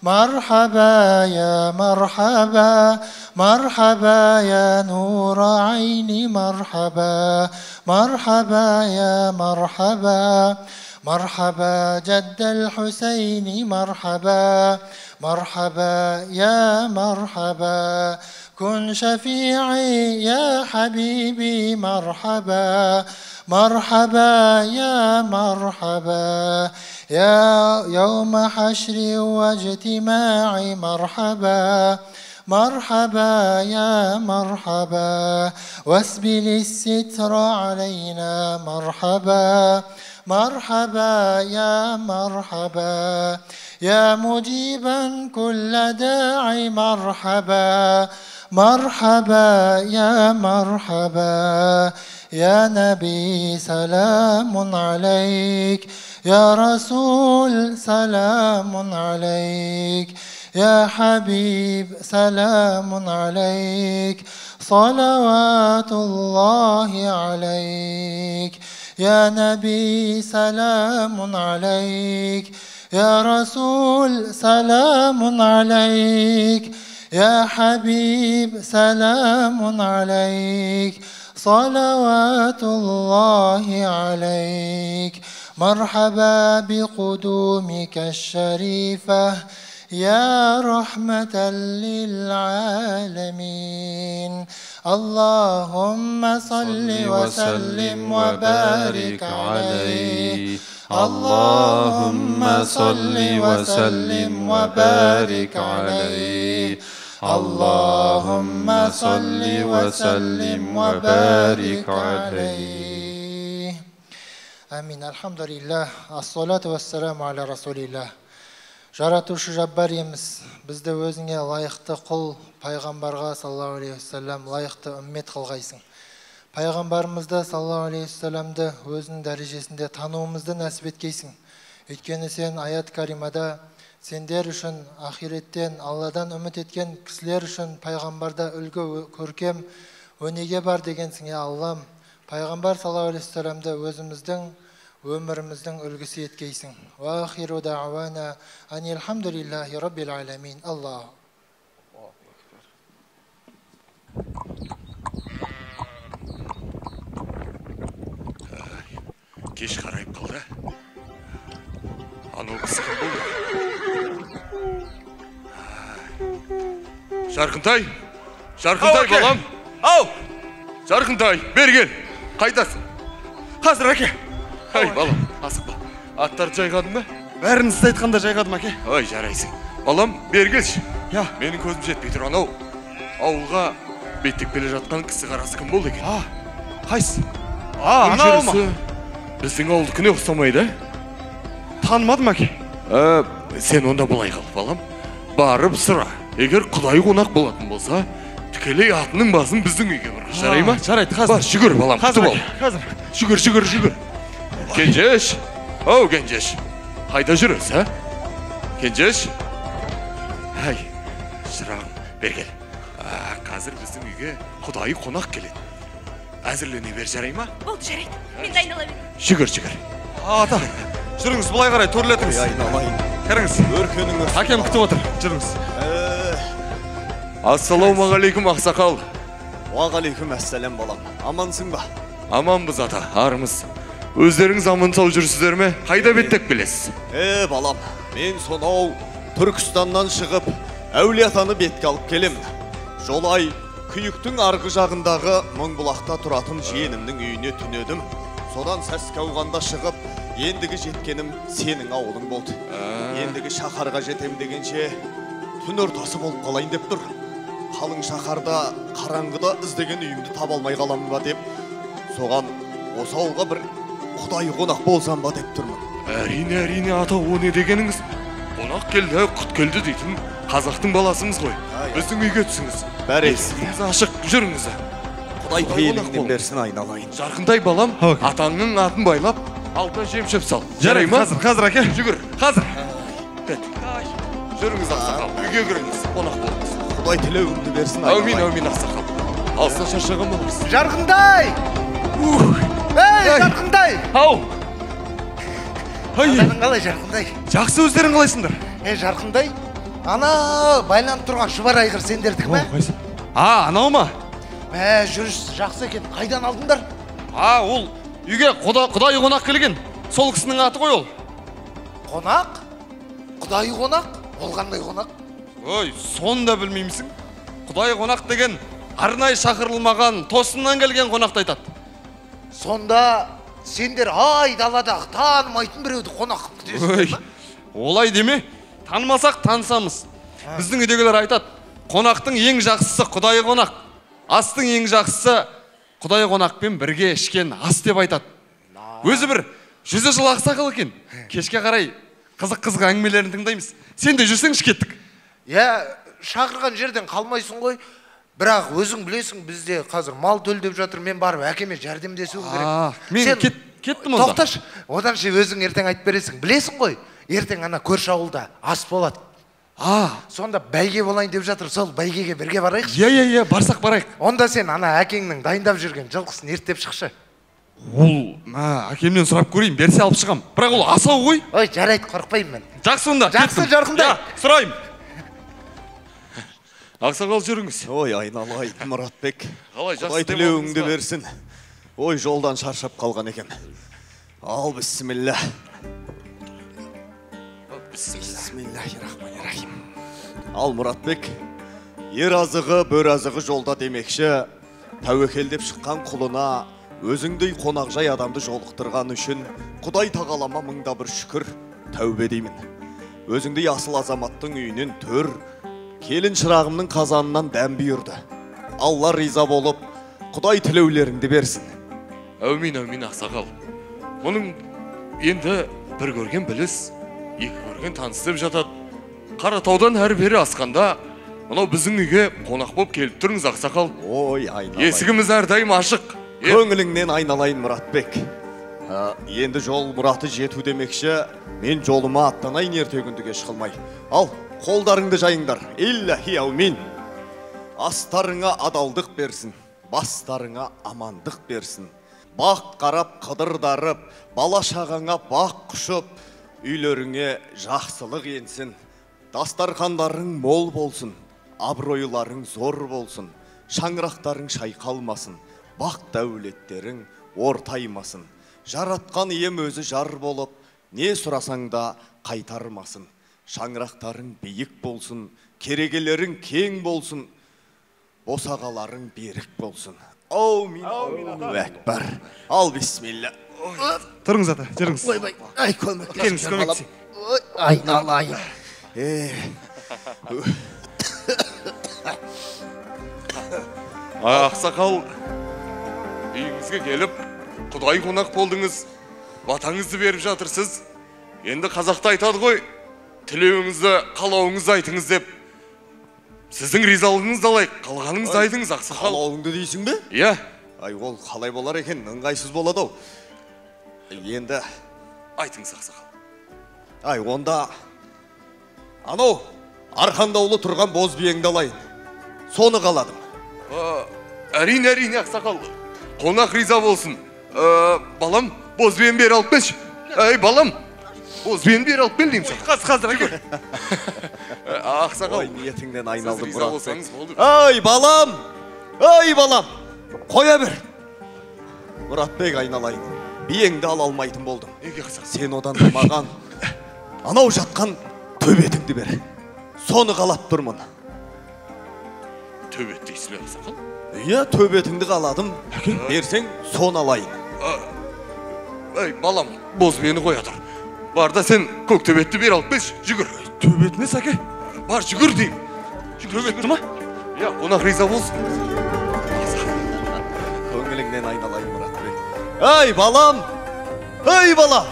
مرحبا يا مرحبا، مرحبا يا نور عيني، مرحبا مرحبا يا مرحبا، مرحبا جد الحسين مرحبا مرحبا يا مرحبا كن شفيعي يا حبيبي مرحبا مرحبا يا مرحبا يا يوم حشر واجتماع مرحبا مرحبا يا مرحبا واسبل الستر علينا مرحبا مرحبا يا مرحبا يا مجيبا كل داعي مرحبا مرحبا يا مرحبا يا نبي سلام عليك يا رسول سلام عليك يا حبيب سلام عليك صلوات الله عليك يا نبي سلام عليك يا رسول سلام عليك يا حبيب سلام عليك صلوات الله عليك مرحبا بقدومك الشريفة يا رحمة للعالمين اللهم صل وسلم وبارك عليه اللهم صل وسلم وبارك عليه اللهم صل وسلم وبارك عليه آمين الحمد لله الصلاة والسلام على رسول الله Жаратушы жаббар еміз, бізді өзіңе лайықты құл, пайғамбарға саллаллаху алейхи уассалам лайықты үммет қылғайсың. Пайғамбарымызды саллаллаху алейхи уассаламды өзінің дәрежесінде тануымызды нәсіп еткейсің. Өйткені сен аят каримада сендер үшін ахиреттен Алладан үміт еткен кісілер үшін пайғамбарда үлгі көркем өнеге бар дегенсің, я Аллам. Пайғамбар саллаллаху алейхи уассаламды өзіміздің өміріміздің үлгісі еткейсің. Ва ахиру дa'вана анил хамдулиллахи раббил аламин. Аллах. Кеш қарайып қалды. Анау кісі кім болды? Жарқынтай! Жарқынтай балам! Ау! Жарқынтай, бер кел! Қайдасың? Қазір әке. Ай, балам, асықпа. Аттарды жайғадың ба? Бәрін сіз айтқанда жайғадым әке. Ой, жарайсың. Балам, бер келші. Я. Менің көзім жетпей тұр анау. Ауылға беттік келе жатқан кісі қарасы кім болды екен? Қайсы? Анау ма? Біздің ауылдікіне ұқсамайды. Танымадым әке. Сен онда былай қал, балам. Барып сұра. Егер Құдай қонақ болатын болса, тікелей атының басын біздің үйге бар. Жарай ма? Жарайды, қазір. Бар, жүгір, балам. Қазір, қазір. Жүгір. Кенжеш. Оу, Кенжеш. Қайда жүріс, ә? Кенжеш. Ай, шырағым, бер кел. Қазір біздің үйге Құдай қонақ келеді. Әзірлене бер, жарай ма? Болды, жарайды. Мен дайындала берем. Жүгір. Ата, жүріңіз, бұлай қарай төрлетіңіз. Айналайын. Кіріңіз. Өркеніңіз. Әкем күтіп отыр. Жүріңіз. Ассалаумағалейкум, ақсақал. Уағалейкум әссәлем балам. Амансың ба? Аманбыз ата, арымыз. Өздеріңіз аман сау жүрсіздер ме? Қайда беттеп келесіз? Балам, мен сонау Түркістаннан шығып, Әулиатаны бетке алып келем. Жолай күйіктің арғы жағындағы Мыңбұлақта тұратын жиенімнің үйіне түнедім. Содан сәске ауғанда шығып, ендігі жеткенім сенің ауылың болды. Ендігі шақарға жетем дегенше түн ортасы болып қалайын деп тұр. Қалың шақарда, қараңғыда іздеген үйімді таба алмай қаламын ба деп, соған осы ауылға бір Құдай қонақ болсам ба деп тұрмын. Әрине ата, о не дегеніңіз? Қонақ келді, құт келді дейтін қазақтың баласымыз ғой. Біздің үйге түсіңіз. Есігіңіз ашық, жүріңіз. Құдай пейіліңнен берсін, айналайын. Жарқынтай балам, атаңның атын байлап, алдына жем-шөп сал. Жарай ма? Қазір әке. Жүгір, қазір. Жүріңіз ақсақал, үйге кіріңіз, қонақ болыңыз. Құдай тілеуіңді берсін, айналайын. Әумин, ақсақал. Алсына шаршаған болыңыз. Жарқынтай! Ей, Жарқынтай! Ау! Қалың қалай, Жарқынтай? Жақсы, өздерің қалайсыңдар? Жарқынтай, ана байланып тұрған шұбар айғыр сендердік ме? Анау ма? Жүріс жақсы екен, қайдан алдыңдар? Ол үйге Құдай қонақ келген. сол кісінің аты ғой ол. Қонақ? Құдай қонақ? Ол қандай қонақ? Ой, соны да білмеймісің? Құдай қонақ деген арнайы шақырылмаған, тосыннан келген қонақты айтады. Сонда сендер айдаладағы танымайтын біреуді қонақ қылып күтесіңдер ме? Олай деме, танымасақ танысамыз. Біздің үйдегілер айтады, қонақтың ең жақсысы Құдай қонақ, астың ең жақсысы Құдай қонақпен бірге ішкен ас деп айтады. Өзі бір 100 жыл ақсақал екен. Кешке қарай қызық әңгімелерін тыңдаймыз. Сен де жүрсеңші кеттік. Шақырған жерден қалмайсың ғой. Бірақ өзің білесің, бізде қазір мал төлдеп жатыр, мен барып әкеме жәрдемдесуім керек. Мен кеттім онда. Тоқташы, одан ше өзің ертең айтып бересің. Білесің ғой, ертең ана көрші ауылда ас болады. Сонда бәйге болайын деп жатыр, сол бәйгеге бірге барайықшы. Иә, барсақ барайық. Онда сен ана әкеңнің дайындап жүрген жылқысын ерттеп шықшы. Ол, әкемнен сұрап көрейін, берсе алып шығам. Бірақ ол асау ғой. Ой, жарайды, қорықпаймын мен. Жақсы онда. Жақсы, жарқындай. Сұрайым. Ақсақал жүріңіз. Ой, айналайын, Мұратбек. Қалай, жақсы Құдай тілеуіңді берсін. Ой, жолдан шаршап қалған екен. Ал, бісміллә. Бисмиллахиррахманиррахим. Ал, Мұратбек, ер азығы, бөр азығы жолда демекші, тәуекелдеп шыққан құлына өзіңдей қонақжай адамды жолықтырған үшін Құдай тағалама мыңда бір шүкір, тәубе деймін. Өзіңдей асыл азаматтың үйінен төр, келін шырағымның қазанынан дәм бұйырды. Алла риза болып, Құдай тілеулеріңді берсін. Әумин, ақсақал. Оның енді бір көрген біліс, екі көрген таныс деп жатады. Қаратаудан әрі-бері асқанда, мынау біздің үйге қонақ болып келіп тұрыңыз, ақсақал. Ой, айналайын. Есігіміз әрдайым ашық. Көңіліңнен айналайын, Мұратбек. Енді жол мұраты жету демекші, мен жолыма аттанайын ертегінді кеш қылмай. Ал, қолдарыңды жайыңдар. Иллахи әумин. Астарыңа адалдық берсін, бастарыңа амандық берсін. Бақ қарап қыдырдарып, бала шағаңа бақ құшып, үйлеріңе жақсылық енсін. Дастархандарың мол болсын, абыройларың зор болсын, шаңырақтарың шайқалмасын, бақ дәулеттерің ортаймасын. Жаратқан ием өзі жар болып, не сұрасаң да қайтармасын. Шаңырақтарың биік болсын, керегелерің кең болсын, босағаларың берік болсын. Аумин, әкбар. Ал, бисмилля. Тұрыңыз ата, жүріңіз. Ай, көмектесін. Көмектесін. Айналайын. Ақсақал, үйіңізге келіп, Құдай қонақ болдыңыз, батаңызды беріп жатырсыз. Енді қазақта айтады ғой, тілеуіңізді, қалауыңызды айтыңыз деп. Сіздің ризалығыңызды алайық, қалғаныңызды айтыңыз, ақсақал. Қалауыңды дейсің бе? Иә. Ай, ол қалай болар екен, ыңғайсыз болады ау. Енді айтыңыз, ақсақал. Ай, онда анау арқандаулы тұрған боз биеңді алайын. Соны қаладым. Әрине, ақсақал. Қонақ риза болсын. Балам, боз биен бері алып келші. Әй, балам, боз биен бері алып кел деймін. Қазір. Ақсақал. Ой, ниетіңден айналдым, риза болсаңыз болды. Ай, балам! Ай, балам! Қоя бір. Мұратбек, айналайын. Биеңді ала алмайтын болдым. Сен одан маған анау жатқан төбетіңді бер. Соны қалап тұрмын. Төбет дейсің бе, ақсақал? Иә, төбетіңді қаладым. Берсең, соны алайын. Ай, балам, боз биені қоя тұр. Бар да сен көк төбетті бер алып келші, жүгір. Төбетіне сәке? Бар, жүгір деймін. Төбетті ма? Иә, қонақ риза болсын. Көңіліңнен айналайын, Мұратбек. Ай, балам! Ай, балам!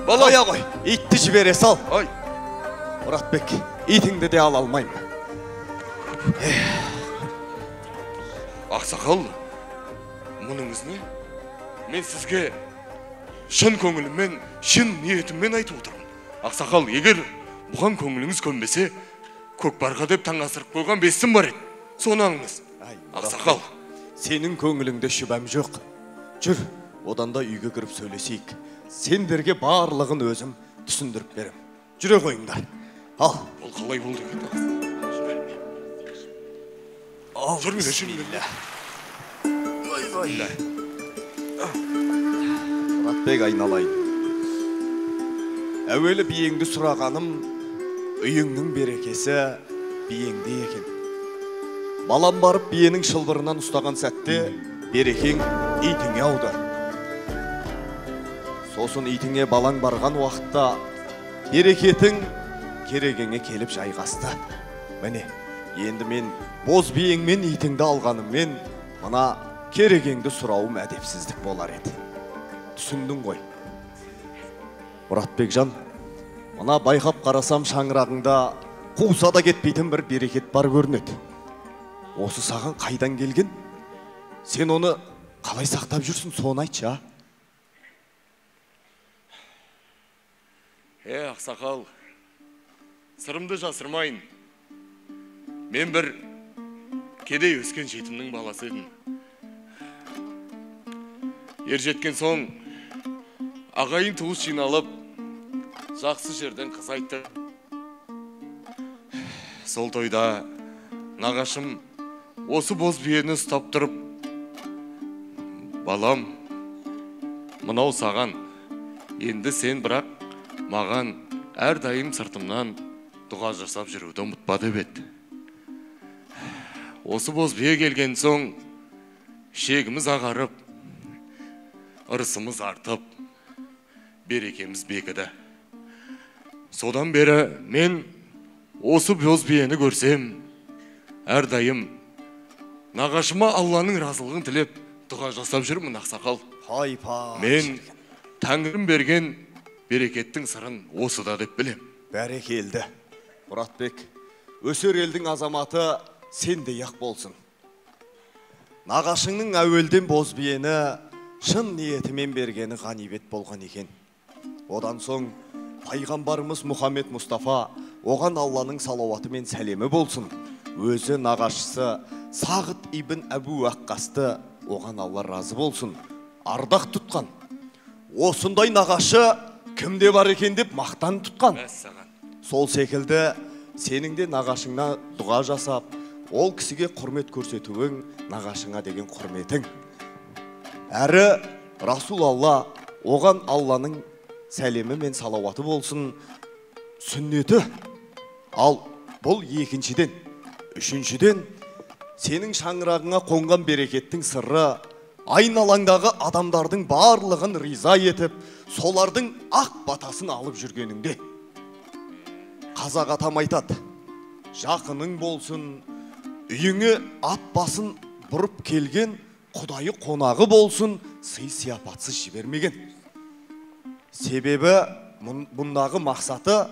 Қоя қой, итті жібере сал. Ай. Мұратбек, итіңді де ала алмаймын. Ақсақал, мұныңыз не? Мен сізге шын көңіліммен, шын ниетіммен айтып отырмын. Ақсақал, егер бұған көңіліңіз көнбесе, көкпарға деп таң асырып қойған бесім бар еді. Соны аңыз. Ақсақал, сенің көңіліңде шүбәм жоқ. Жүр, одан да үйге кіріп сөйлесейік. Сендерге барлығын өзім түсіндіріп берем. Жүре қойыңдар. Ал. Ол қалай болды екен? Жүріңдер. Мұратбек, айналайын. әуелі биеңді сұрағаным, үйіңнің берекесі биеңде екен. Балам барып биенің шылбырынан ұстаған сәтте берекең итіңе ауды. Сосын итіңе балаң барған уақытта берекетің керегеңе келіп жайғасты. Міне, енді мен боз биеңмен итіңді алғаныммен мына керегеңді сұрауым әдепсіздік болар еді. Түсіндің ғой. Мұратбекжан, мына байқап қарасам шаңырағыңда қуса да кетпейтін бір берекет бар көрінеді. Осы саған қайдан келген? Сен оны қалай сақтап жүрсің, соны айтшы, а? Ақсақал, сырымды жасырмайын. Мен бір кедей өскен жетімнің баласы едім. Ер жеткен соң, ағайын туыс жиналып, жақсы жерден қыз айтты. Сол тойда нағашым осы боз биені ұстап тұрып, балам, мынау саған, енді сен бірақ маған әрдайым сыртымнан дұға жасап жүруді ұмытпа деп еді. Осы боз бие келген соң шегіміз ағарып, ырысымыз артып, берекеміз бекіді. Содан бері мен осы боз биені көрсем, әрдайым нағашыма Алланың разылығын тілеп дұға жасап жүрмін, ақсақал. Мен Тәңірім берген берекеттің сырын осыда деп білем. Бәрекелді. Мұратбек, өсер елдің азаматы сендей ақ болсын. Нағашыңның әуелден боз биені шын ниетімен бергені ғанибет болған екен. Одан соң пайғамбарымыз Мұхаммед Мұстафа оған Алланың салауаты мен сәлемі болсын. Өзі нағашысы Сағыт ибн Әбу Ваққасты оған Алла разы болсын, ардақ тұтқан. Осындай нағашы кімде бар екен деп мақтан тұтқан. Сол секілді сенің де нағашыңа дұға жасап, ол кісіге құрмет көрсетуің нағашыңа деген құрметің. Әрі Расул Алла оған Алланың сәлемі мен салауаты болсын сүннеті. Ал бұл екіншіден. Үшіншіден, сенің шаңырағыңа қонған берекеттің сыры айналаңдағы адамдардың барлығын риза етіп, солардың ақ батасын алып жүргеніңде. Қазақ атам айтады, жақының болсын, үйіңе ат басын бұрып келген, құдайы қонағы болсын, сый сияпатсыз жібермеген. Себебі бұндағы мақсаты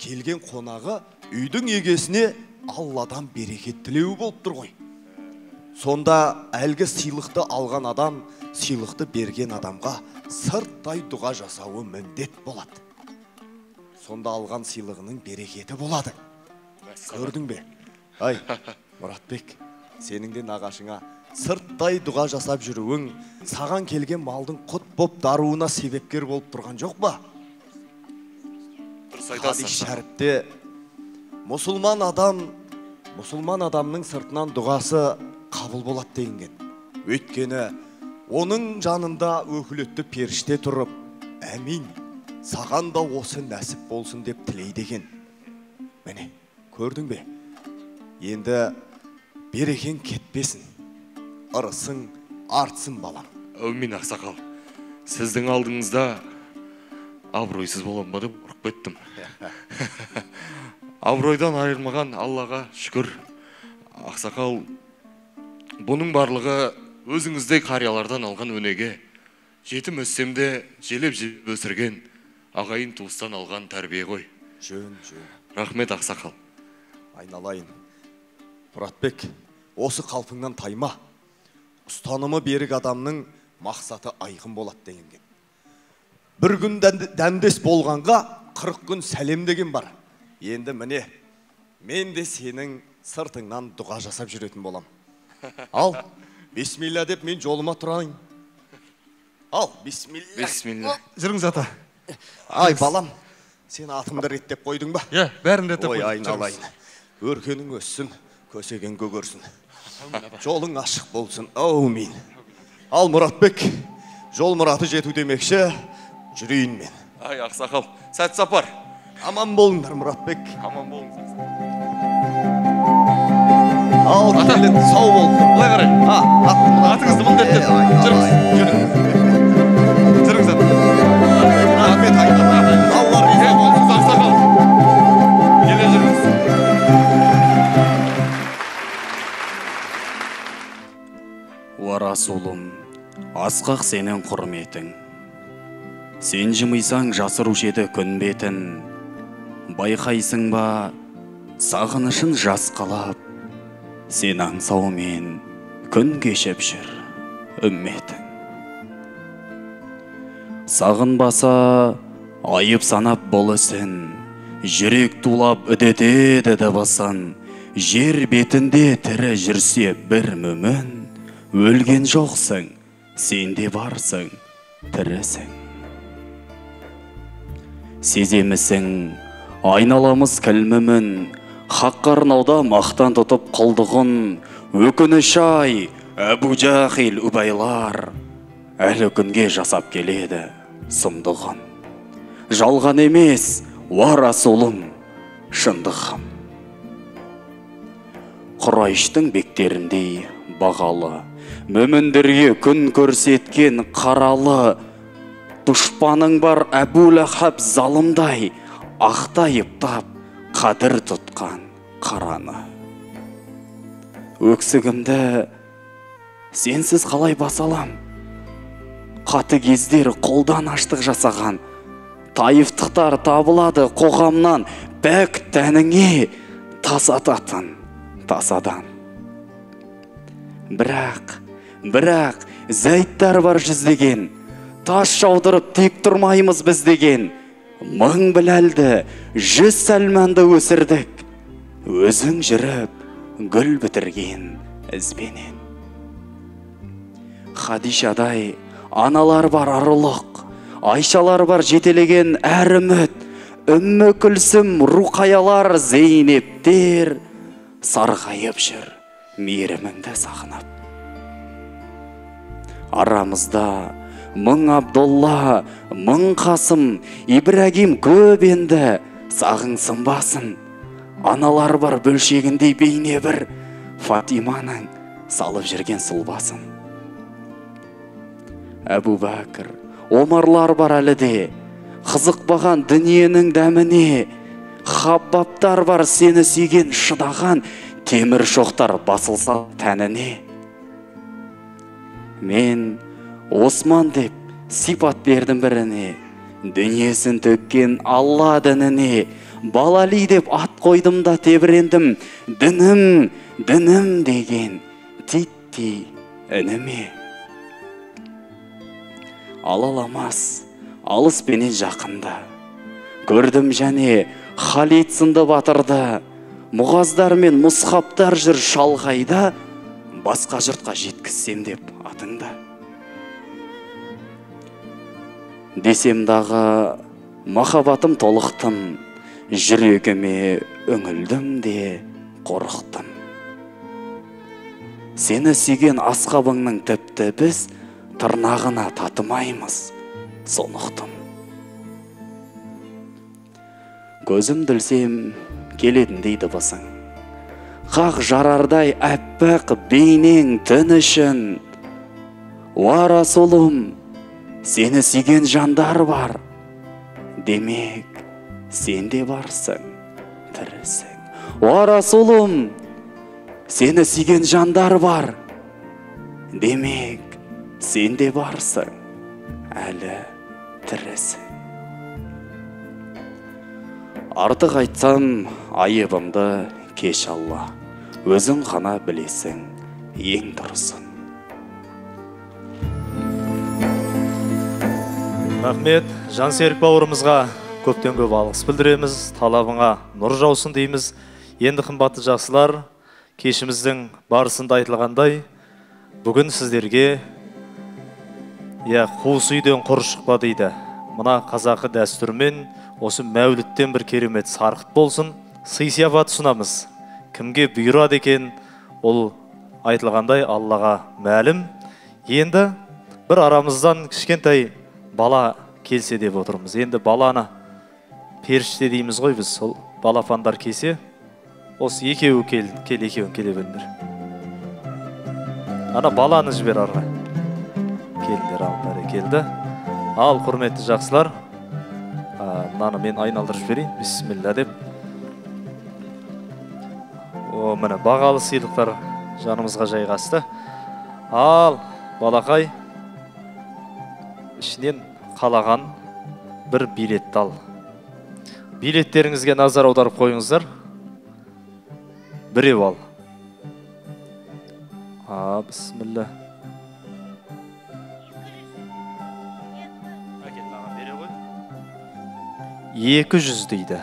келген қонағы үйдің егесіне Алладан берекет тілеуі болып тұр ғой. Сонда әлгі сыйлықты алған адам сыйлықты берген адамға сырттай дұға жасауы міндет болады. Сонда алған сыйлығының берекеті болады. Көрдің бе? Ай, Мұратбек, сенің де нағашыңа сырттай дұға жасап жүруің саған келген малдың құт боп даруына себепкер болып тұрған жоқ ба? Хадис шәріпте мұсылман адамның сыртынан дұғасы қабыл болады делінген. Өйткені оның жанында өкілетті періште тұрып, әмин, саған да осы нәсіп болсын деп тілейді екен. Міне, көрдің бе? Енді берекең кетпесін, ырысың артсын балам. Әумин ақсақал, сіздің алдыңызда абыройсыз болам ба деп қорқып кеттім. Абыройдан айырмаған Аллаға шүкір. Ақсақал, бұның барлығы өзіңіздей қариялардан алған өнеге, жетім өссемде желеп-желеп өсірген ағайын туыстан алған тәрбие ғой. Жөн. Рахмет ақсақал. Айналайын. Мұратбек, осы қалпыңнан тайма. Ұстанымы берік адамның мақсаты айқын болады дегенген. Бір күн дәмдес болғанға 40 күн сәлем деген бар. Енді міне, мен де сенің сыртыңнан дұға жасап жүретін болам. Ал, бисмилля деп мен жолыма тұрайын. Ал, бисмилля. Бисмилля. Жүріңіз ата. Ай, балам, сен атыңды реттеп қойдың ба? Бәрін реттеп қойдым. қойдым. Ой, айналайын. Өркенің өссін, көсеген көгерсін. Жолың ашық болсын. Әумин. Ал, Мұратбек, жол мұраты жету демекші, жүрейін мен. Ай, ақсақал, сәт сапар. Аман болыңдар, Мұратбек. Аман болыңыз. Ал, келін, сау бол. Былай қарай. Атыңызды бұл дәттен. Жүріңіз. Жүріңіз. Рахмет, Алла риза болсын, ақсақал. Келе жүріңіз. Расулым, асқақ сенің құрметің. Сен жымайсаң жасырушы еді күн бетін. Байқайсың ба, сағынышын жас қалап, сен аңсаумен күн кешіп жүр үмметің. Сағынбаса айып санап бұл ісін, жүрек тулап үдетеді дыбысын. Жер бетінде тірі жүрсе бір мүмін, өлген жоқсың, сен де барсың, тірісің. Сеземісің, айналамыз кілмімін, хаққа арнауда мақтан тұтып құлдығын. Өкініш ай, Әбу Жахил Убайлар әлі күнге жасап келеді сұмдығын. Жалған емес, уа Расулым, шындығым. Құрайыштың бектеріндей бағалы, мүміндерге күн көрсеткен қаралы, дұшпаның бар Әбу Лахаб залымдай, ақтайыптап қадір тұтқан қараны. Өксігімді сенсіз қалай басалам? Қаты кездер қолдан аштық жасаған, тайыфтықтар табылады қоғамнан, пәк тәніңе тасататын тасадан. Бірақ, зәйттар бар жүздеген, тас жаудырып тек тұрмаймыз біз деген. 1000 Біләлді, 100 Сәлманды өсірдік, өзің жүріп гүл бітірген ізбенен. Хадишадай аналар бар арылық, Айшалар бар жетелеген әр үміт, Үммі Күлсім, Руқаялар, Зейнептер сарғайып жүр мейіріміңді сағынап. Арамызда 1000 Абдолла, 1000 Қасым, Ибрагим көп енді, сағыңсынбасын. Аналар бар бөлшегіндей бейне бір, Фатиманың салып жүрген сұлбасын. Әбу Бәкір, Омарлар бар әлі де, қызықпаған дүниенің дәміне. Хаббаптар бар сені сүйген шыдаған, темір шоқтар басылса тәніне. Мен Осман деп сипат бердім біріне, дүниесін төккен Алла дініне. Балали деп ат қойдым да тебірендім, дінім деген титтей үніме. Алаламас, алыс пенен жақында, көрдім және Халид сынды батырды. Мұғаздар мен мұсхаптар жүр шалғайда, басқа жұртқа жеткізсем деп атыңда. Десем дағы махаббатым толықтым, жүрегіме өңілдім де қорықтым. Сені сүйген асқабыңның тіпті біз тырнағына татымаймыз, сонықтым. Көзім дүлсем келетін дейді басың, қақ жарардай әппақ бейнең түн үшін. Уа Расулым, сені сүйген жандар бар, демек сен де барсың, тірісің. Уа Расулым, сені сүйген жандар бар, демек сен де барсың, әлі тірісің. Артық айтсам айыбымды кеш Алла, өзің ғана білесің ең дұрысын. Рахмет, Жансерік бауырымызға көптен көп алғыс білдіреміз, талабыңа нұр жаусын дейміз. Енді қымбатты жақсылар, кешіміздің барысында айтылғандай, бүгін сіздерге қуыс үйден құр шықпа дейді. Мына қазақы дәстүрмен осы мәуліттен бір керемет сарқыт болсын, сый-сияпат ұсынамыз. Кімге бұйырады екен, ол айтылғандай Аллаға мәлім. Енді бір арамыздан кішкентай бала келсе деп отырмыз. Енді баланы періште дейміз ғой біз. Сол балапандар келсе, осы екеуі екеуін келе беріңдер. Ана баланы жібер арға. Келдер, ал бәрекелді. Ал, құрметті жақсылар, мынаны мен айналдырып жіберейін. Бисмилля деп. О, міне бағалы сыйлықтар жанымызға жайғасты. Ал, балақай, ішінен қалаған бір билетті ал. Билеттеріңізге назар аударып қойыңыздар. Біреу ал. Бисмилля. 200 дейді.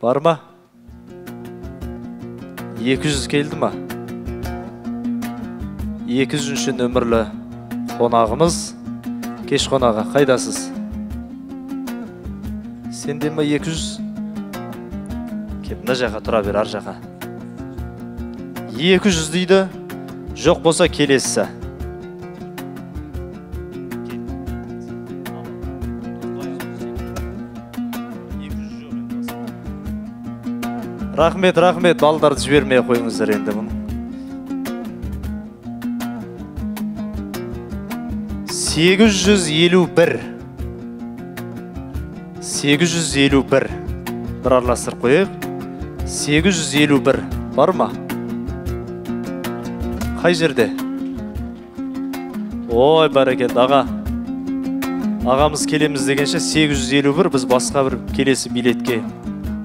Бар ма? 200 келді ма? 200-ші нөмірлі қонағымыз. Кеш қонаға, қайдасыз? Сенде ма 200? Кеп, мына жаққа тұра бер, ар жаққа. 200 дейді, жоқ болса келесі. Рахмет, балдарды жібермей қойыңыздар енді мұны. 851. 851. Бір араластырып қойық. 851. Бар ма? Қай жерде? Ой, бәрекелді аға. Ағамыз келеміз дегенше 851, біз басқа бір келесі билетке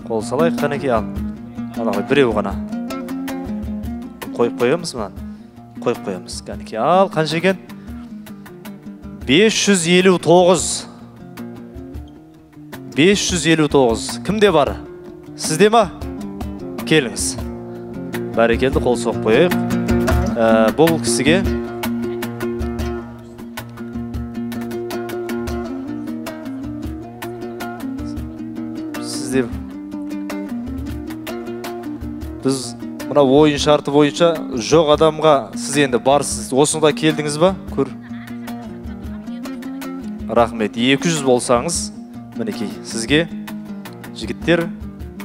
қол салайық, қанеке ал. Алағай, біреу ғана. Қойып қоямыз ма? Қойып қоямыз. Қанеке ал, қанша екен? 559. 559. Кімде бар? Сізде ма? Келіңіз. Бәрекелді, қол соқып қойып. Бұл кісіге сізде біз мына ойын шарты бойынша жоқ адамға сіз енді барсыз. Осында келдіңіз ба? Көр. Рахмет. 200 болсаңыз, мінекей, сізге жігіттер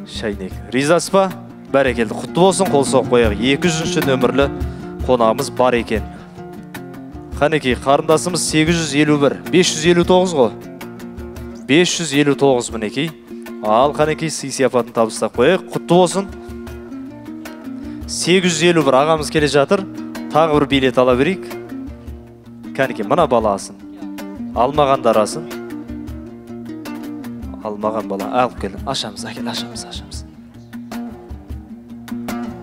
шайнек. Ризасы ба? Бәрекелді. Құтты болсын, қол соқып қояйық. 200-ші нөмірлі қонағымыз бар екен. Қанекей, қарындасымыз 851. 559 ғой. 559 мінекей. Ал, қанекей, сый-сияпатын табыстап қояйық. Құтты болсын. 851 ағамыз келе жатыр. Тағы бір билет ала берейік. Кәнеке, мына бала асын. Алмағандар асын. Алмаған бала. Алып келін. Ашамыз, әкел, ашамыз.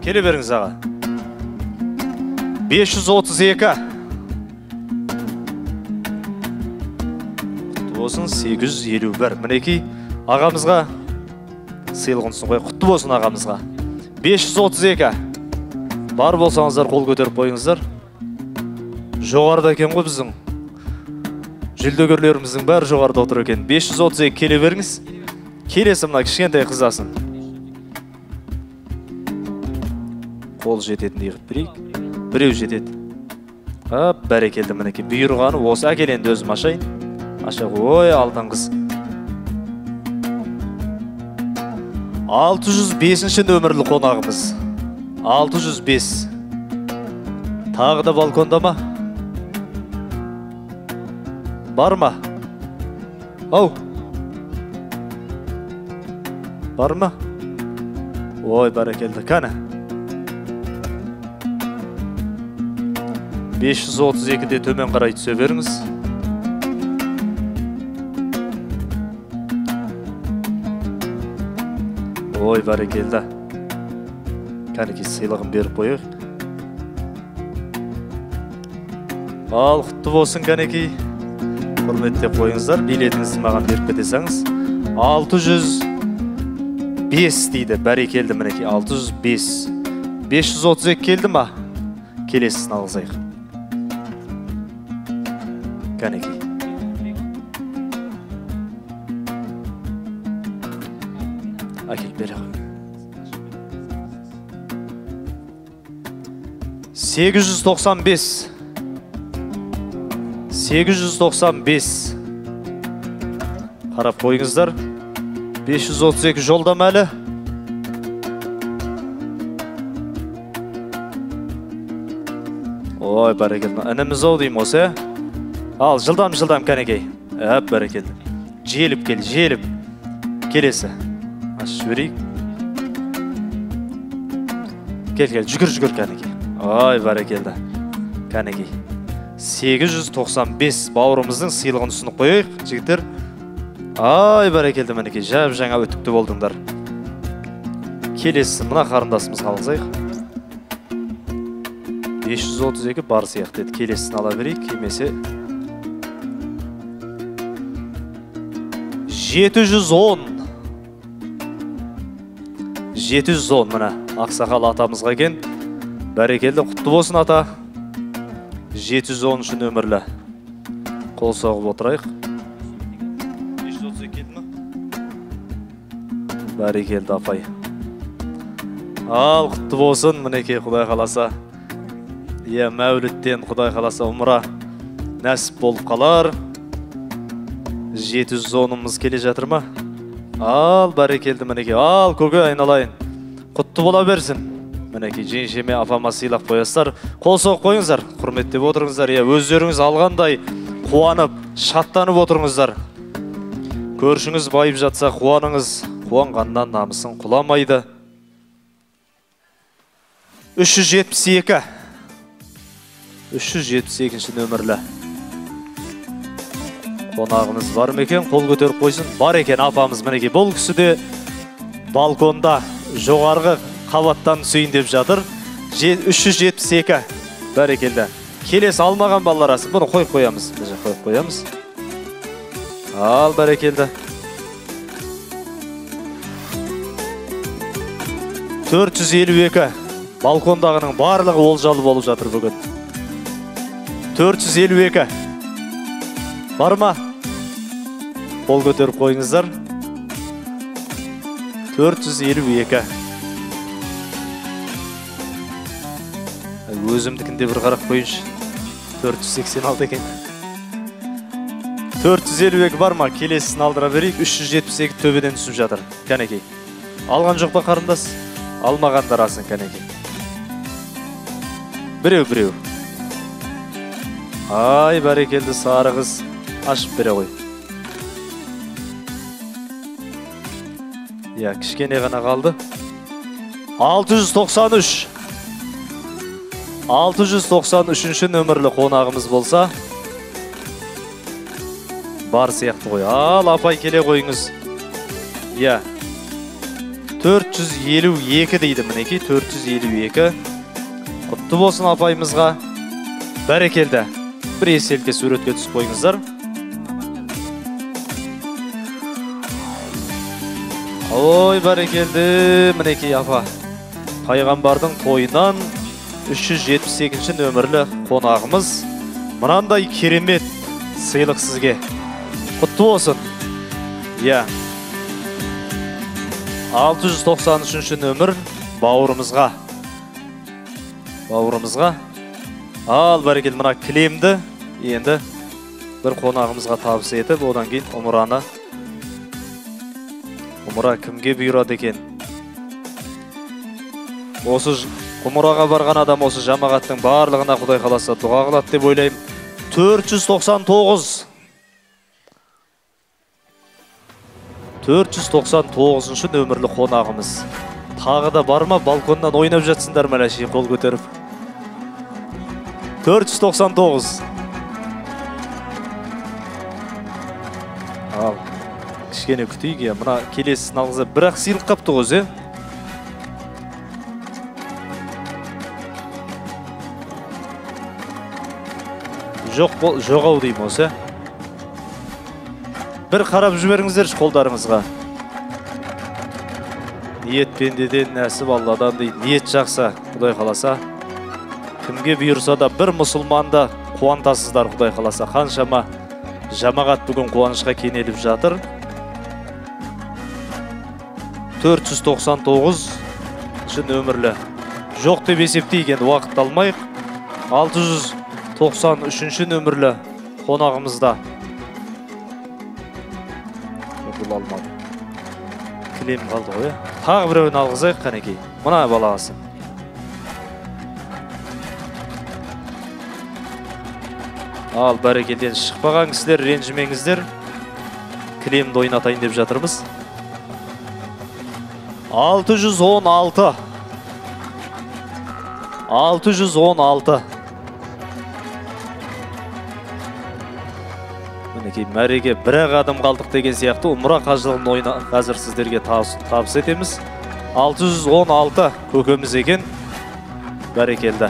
Келе беріңіз аға. 532. Құтты болсын, 851. Мінекей, ағамызға сыйлығынсын қой. Құтты болсын ағамызға. 532. Бар болсаңыздар қол көтеріп қойыңыздар. Жоғарыда екен ғой біздің. Жүлдегерлеріміздің бәрі жоғарыда отыр екен. 532 келе беріңіз. Келесі мына кішкентай қыздасын. Қол жететіндей қып берейік. Біреу жетеді. Бәрекелді мінеке. Бұйырғаны осы, әкеленді өзім ашайын. Аша ғой, алдан қыз. 605-ші нөмірлі қонағымыз. 605. Тағы да балконда ма? Бар ма? Ау! Бар ма? Ой, бәрекелді. Кәні? 532-де төмен қарай түсе беріңіз. Ой, бәрекелді. Кәнеке, сыйлығын беріп қойық. Ал, құтты болсын, кәнекей. Құрметтеп қойыңыздар. Билетіңізді маған беріп кетесеңіз. 605 дейді. Бәрекелді мінеке. 605. 532 келді ма? Келесісін алғызайық. Кәнекей. Әкел бере қой. 895. 895. Қарап қойыңыздар. 532 жолдам әлі. Ой, бәрекелді. Ініміз ау дейм осы. Ал, жылдам кәнекей. Әп, бәрекелді. Желіп кел, желіп. Келесі. Аш жіберейік. Кел, жүгір кәнекей. Ой, бәрекелді. Кәнекей. 895 бауырымыздың сыйлығын ұсынып қойайық, жігіттер. Ай, бәрекелді мінекей, жап жаңа өтікті болдыңдар. Келесі, мына қарындасымызға алғызайық. 532 бар сияқты еді. Келесін ала берейік, кемесе 710 мына ақсақал атамызға екен. Бәрекелді, құтты болсын ата. 713 нөмірлі. Қол соғып отырайық. 532 келді ма? Бәрекелді апай. Ал, құтты болсын, мінекей Құдай қаласа. Е, мәуліттен Құдай қаласа ұмыра нәсіп болып қалар. 710-ымыз келе жатыр ма? Ал, бәрекелді мінекей. Ал, көке айналайын. Құтты бола берсін. Мінекей, женшеме апама сыйлап қоясыздар. Қол соғып қойыңыздар, құрметтеп отырыңыздар. Өздеріңіз алғандай қуанып, шаттанып отырыңыздар. Көршіңіз байып жатса қуаныңыз, қуанғаннан намысын құламайды. 372 нөмірлі қонағымыз бар ма екен? Қол көтеріп қойсын. Бар екен апамыз, мінекей. Бұл кісі де балконда жоғарғы қабаттан түсейін деп жатыр. 372 бәрекелді. Келесі алмаған балалар асын. Бұны қойып қоямыз. Қойып қоямыз. Ал, бәрекелді. 452 балкондағының барлығы олжалы болып жатыр бүгін. 452 бар ма? Қол көтеріп қойыңыздар. 452. Өзімдікінде бір қарап қойыншы. 486 екен. 452 бар ма? Келесісін алдыра берейік. 372 төбеден түсіп жатыр. Кәнекей. Алған жоқ па қарындас? Алмағандар асын, кәнекей. Біреу. Ай, бәрекелді сары қыз. Ашып бере қой. Я, кішкене ғана қалды. 693. 693 нөмірлі қонағымыз болса бар сияқты қой. Ал, апай келе қойыңыз. Я, 452 дейді мінекей. 452. Құтты болсын апайымызға. Бәрекелді. Бір еселке суретке түсіп қойыңыздар. Ой, бәрекелді, мінекей апа. Пайғамбардың тойынан 378 нөмірлі қонағымыз. Мынандай керемет сыйлық сізге. Құтты болсын. Я. 693 нөмір бауырымызға. Ал, бәрекелді, мына кілемді енді бір қонағымызға табыс етіп, одан кейін ұмыраны. Ұмыра кімге бұйырады екен? Осы ұмыраға барған адам осы жамағаттың барлығына Құдай қаласа дұға қылады деп ойлаймын. 499 нөмірлі қонағымыз. Тағы да бар ма? Балконнан ойнап жатсындар ма ләшей қол көтеріп? 499. Ал, кішкене күтейік, мына келесісін алғыза бірақ сыйлық қапты ғыз, Жоқ ау дейм осы. Бір қарап жіберіңіздерші қолдарыңызға. Ниет пендеден, нәсіп Алладан дейді. Ниет жақса, Құдай қаласа. Кімге бұйырса да бір мұсылманды қуантасыздар, Құдай қаласа. Қаншама жамағат бүгін қуанышқа кенеліп жатыр. 499 нөмірлі. Жоқ деп есептейік, енді уақыт алмайық. 693 нөмірлі қонағымызда. Бұл алмады. Кілем қалды ғой. Тағы біреуін алғызайық қанекей. Мына балағасы. Ал бәрекелден шықпаған кісілер ренжімеңіздер. Кілемді ойнатайын деп жатырмыз. 616. 616. Мінекей мәреге бір-ақ адам қалдық деген сияқты Умра қажылығын ойна қазір сіздерге табыс етеміз. 616 көкеміз екен. Бәрекелді.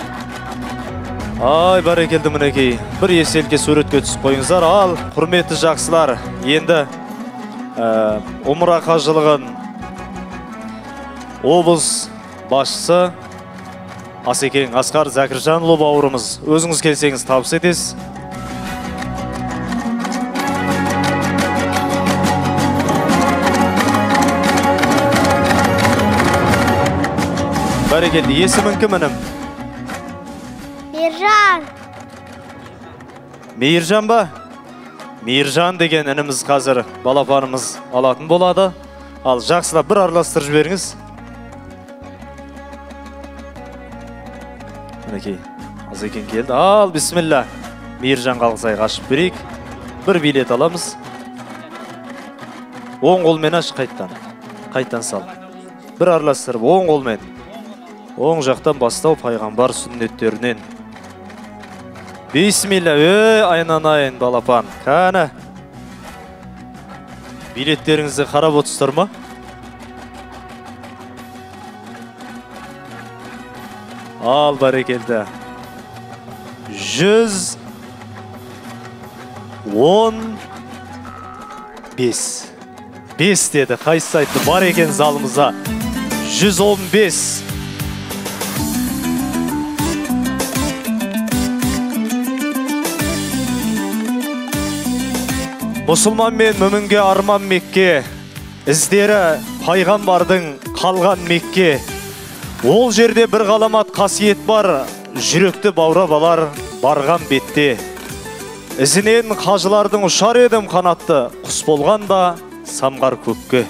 Ай, бәрекелді мінекей. Бір еселге суретке түсіп қойыңыздар. Ал, құрметті жақсылар, енді Умра қажылығын облыс басшысы Асекең Асқар Зәкіржанұлы бауырымыз, өзіңіз келсеңіз табыс етесіз. Бәрекелді, есімің кім інім? Мейіржан. Мейіржан ба? Мейіржан деген ініміз қазір балапанымыз алатын болады. Ал жақсылап бір араластырып жіберіңіз. Мінекей, Асекең келді. Ал, бисмилля. Мейіржан қалғызайық, ашып берейік. Бір билет аламыз. Оң қолмен аш, қайттан сал. Бір араластырып, оң қолмен. Оң жақтан бастау пайғамбар сүннеттерінен. Бисмилля, айнанайын балапан. Кәні. Билеттеріңізді қарап отырсыздар ма? Ал, бәрекелді. 115. 5 деді, қайсы айтты, бар екен залымызда. 115. Мұсылман мен мүмінге арман Мекке, іздері пайғамбардың қалған Мекке. Ол жерде бір ғаламат қасиет бар, жүректі баурап алар барған бетте. Ізінен қажылардың ұшар едім қанатты, құс болғанда самғар көкке.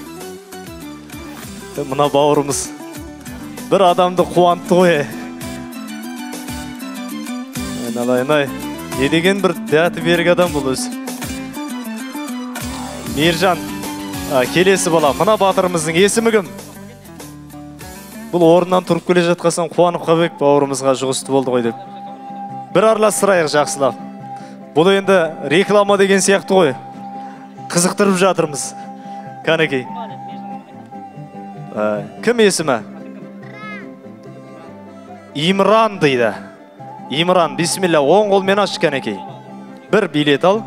Мына бауырымыз бір адамды қуантты ғой. Айналайын-ай, не деген бір дәті берік адам бұл өзі. Мейіржан, келесі бала, мына батырымыздың есімі кім? Бұл орыннан тұрып келе жатқасын қуанып қабек бауырымызға жұғысты болды ғой деп. Бір араластырайық жақсылап. Бұл енді реклама деген сияқты ғой. Қызықтырып жатырмыз. Кәнекей. Кім есімі? Имран дейді. Имран, бисмилля, оң қолмен аш кәнекей. Бір билет ал.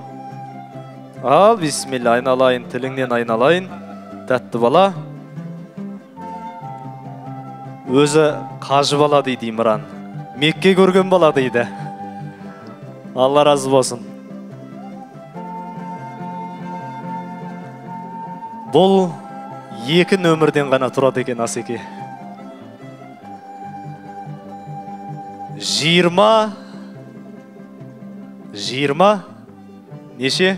Ал, бисмилля, айналайын, тіліңнен айналайын. Тәтті бала. Өзі қажы бала дейді Имран. Мекке көрген бала дейді. Алла разы болсын. Бұл 2 нөмірден ғана тұрады екен Асеке. 20. Неше?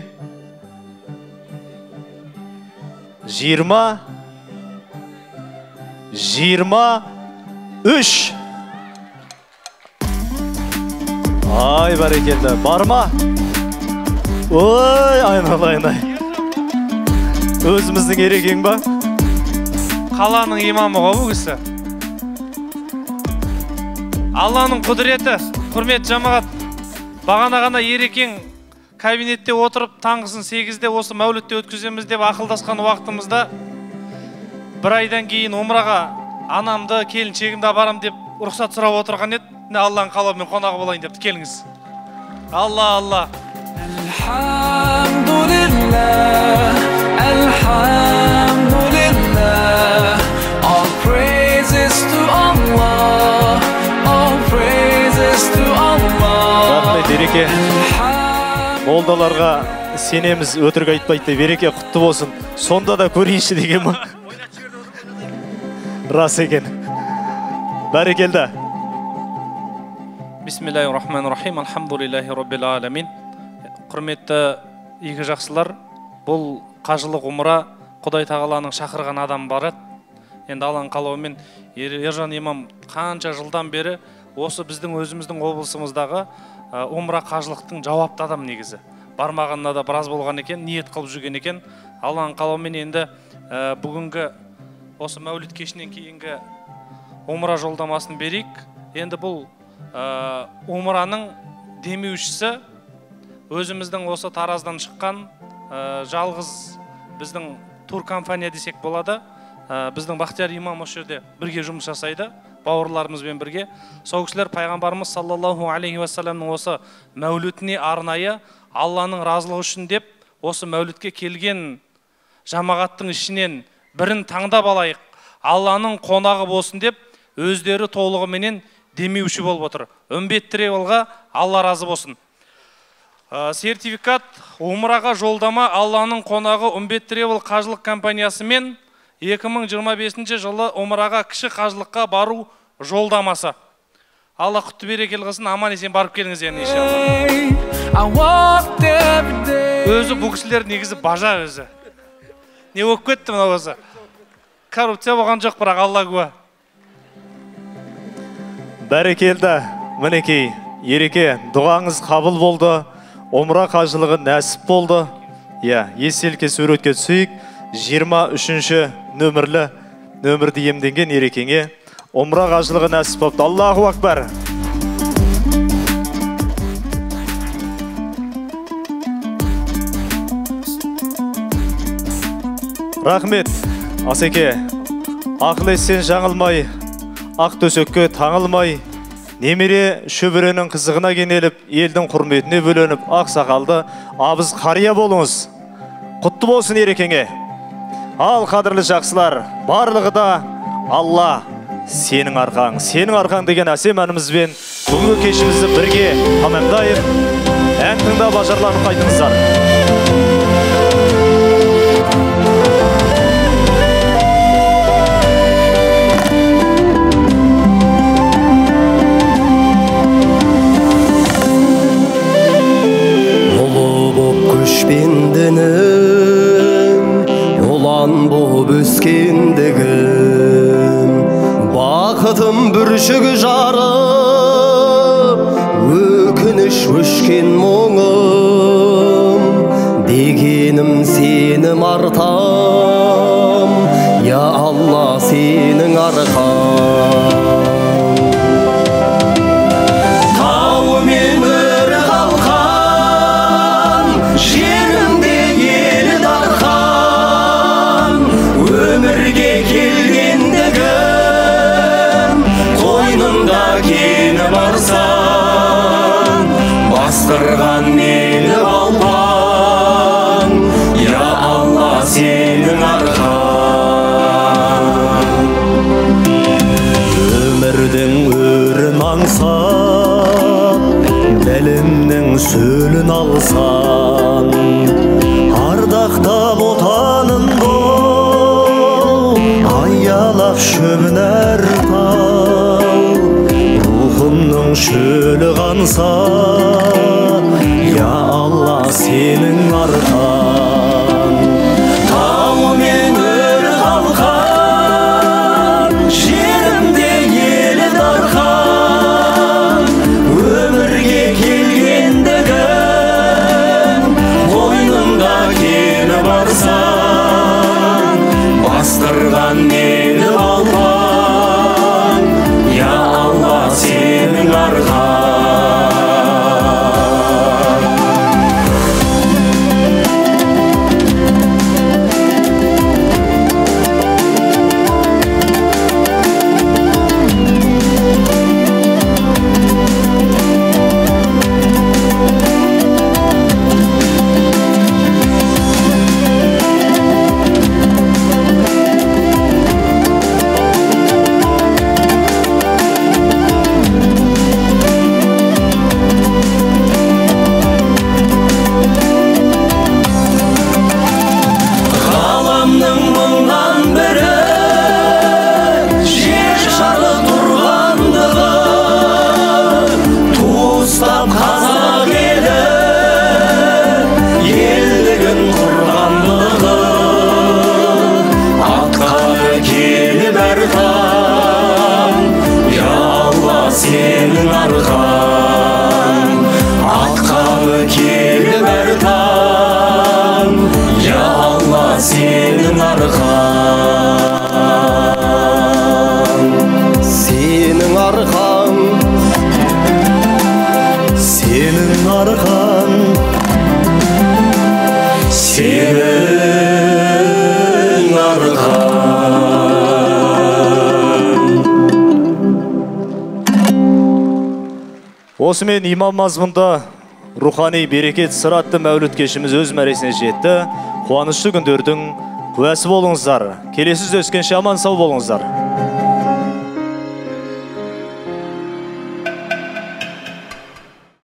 23. Ай, бәрекелді. Бар ма? Ой, айналайын-ай. Өзіміздің ерекең ба? Қаланың имамы ғой бұл кісі. Алланың құдіреті, құрмет жамағат. Бағана ғана ерекең кабинетте отырып, таңғысын 8-де осы мәулітте өткіземіз деп ақылдасқан уақытымызда бір айдан кейін Умраға анамды, келіншегімді апарам деп рұқсат сұрап отырған еді. Алланың қалауымен қонағы болайын депті. Келіңіз. Алла, Алла. Alhamdulillah, Alhamdulillah, all praises to Allah, all praises to Allah. Рахмет, береке. Молдаларға сенеміз, өтірік айтпайды, береке құтты болсын. Сонда да көрейінші деген ма? Рас екен. Бәрекелді. Бисмиллахиррахманиррахим, алхамдулиллахи роббил аламин. құрметті игі жақсылар, бұл қажылық умра Құдай тағаланың шақырған адам барады. Енді Алланың қалауымен Ержан имам қанша жылдан бері осы біздің өзіміздің облысымыздағы умра қажылықтың жауапты адам негізі. Бармағанына да біраз болған екен, ниет қылып жүрген екен. Алланың қалауымен енді бүгінгі осы мәуліт кешінен кейінгі умра жолдамасын берейік. Енді бұл умраның демеушісі өзіміздің осы Тараздан шыққан жалғыз біздің туркомпания десек болады. Біздің Бақтияр имам осы жерде бірге жұмыс жасайды, бауырларымызбен бірге. Сол кісілер пайғамбарымыз саллаллаху алейхи уассаламның осы мәулітіне арнайы Алланың разылығы үшін деп осы мәулітке келген жамағаттың ішінен бірін таңдап алайық, Алланың қонағы болсын деп өздері толығыменен демеуші болып отыр. Үмбет Тревелға Алла разы болсын. Сертификат умраға жолдама Алланың қонағы Үмбет Тревел қажылық компаниясы мен 2025 жылы умраға кіші қажылыққа бару жолдамасы. Алла құтты берекелі қылсын, аман есен барып келіңіз енді иншалла. Өзі бұл кісілер негізі бажа өзі. Не болып кетті мына осы? Коррупция болған жоқ, бірақ Алла куә. Бәрекелді, мінекей, ереке, дұғаңыз қабыл болды, умра қажылығы нәсіп болды. Естелікке суретке түсейік, 23-ші нөмірді емденген ерекеңе умра қажылығы нәсіп болды. Аллаху акбар. Рахмет, Асеке, ақыл естен жаңылмай, ақ төсекке таңылмай, немере шөбіренің қызығына кенеліп, елдің құрметіне бөленіп, ақ сақалды абыз қария болыңыз. Құтты болсын ерекеңе. Ал қадірлі жақсылар, барлығы да Алла сенің арқаң деген әсем әнімізбен бүгінгі кешімізді бірге тамамдайық. Ән тыңдап ажарланып қайтыңыздар. Көшпендінің ұлан болып өскендігім, бақытым бүршігі жарып, өкініш өшкен мұңым, дегенім сенім артам, я Алла сенің арқам. Бастырған мені балпан, я Алла сенің арқаң. Өмірдің өрін аңсап, дәлімнің сөлін алсан, ардақтап отаның бол, аялап шөбін әртал, рухымның шөлі қанса, я Алла сенің арқан. Тау мен өр қалқан, жерімде елі дарқан, өмірге келгендігім, мойнымда кені барсан, бастырған мені балпан, я Алла сенің арқан. Осымен имам мазмұнда рухани берекет сыр атты мәуліт кешіміз өз мәресіне жетті. Қуанышты күндердің куәсі болыңыздар. Келесі өскенше аман сау болыңыздар.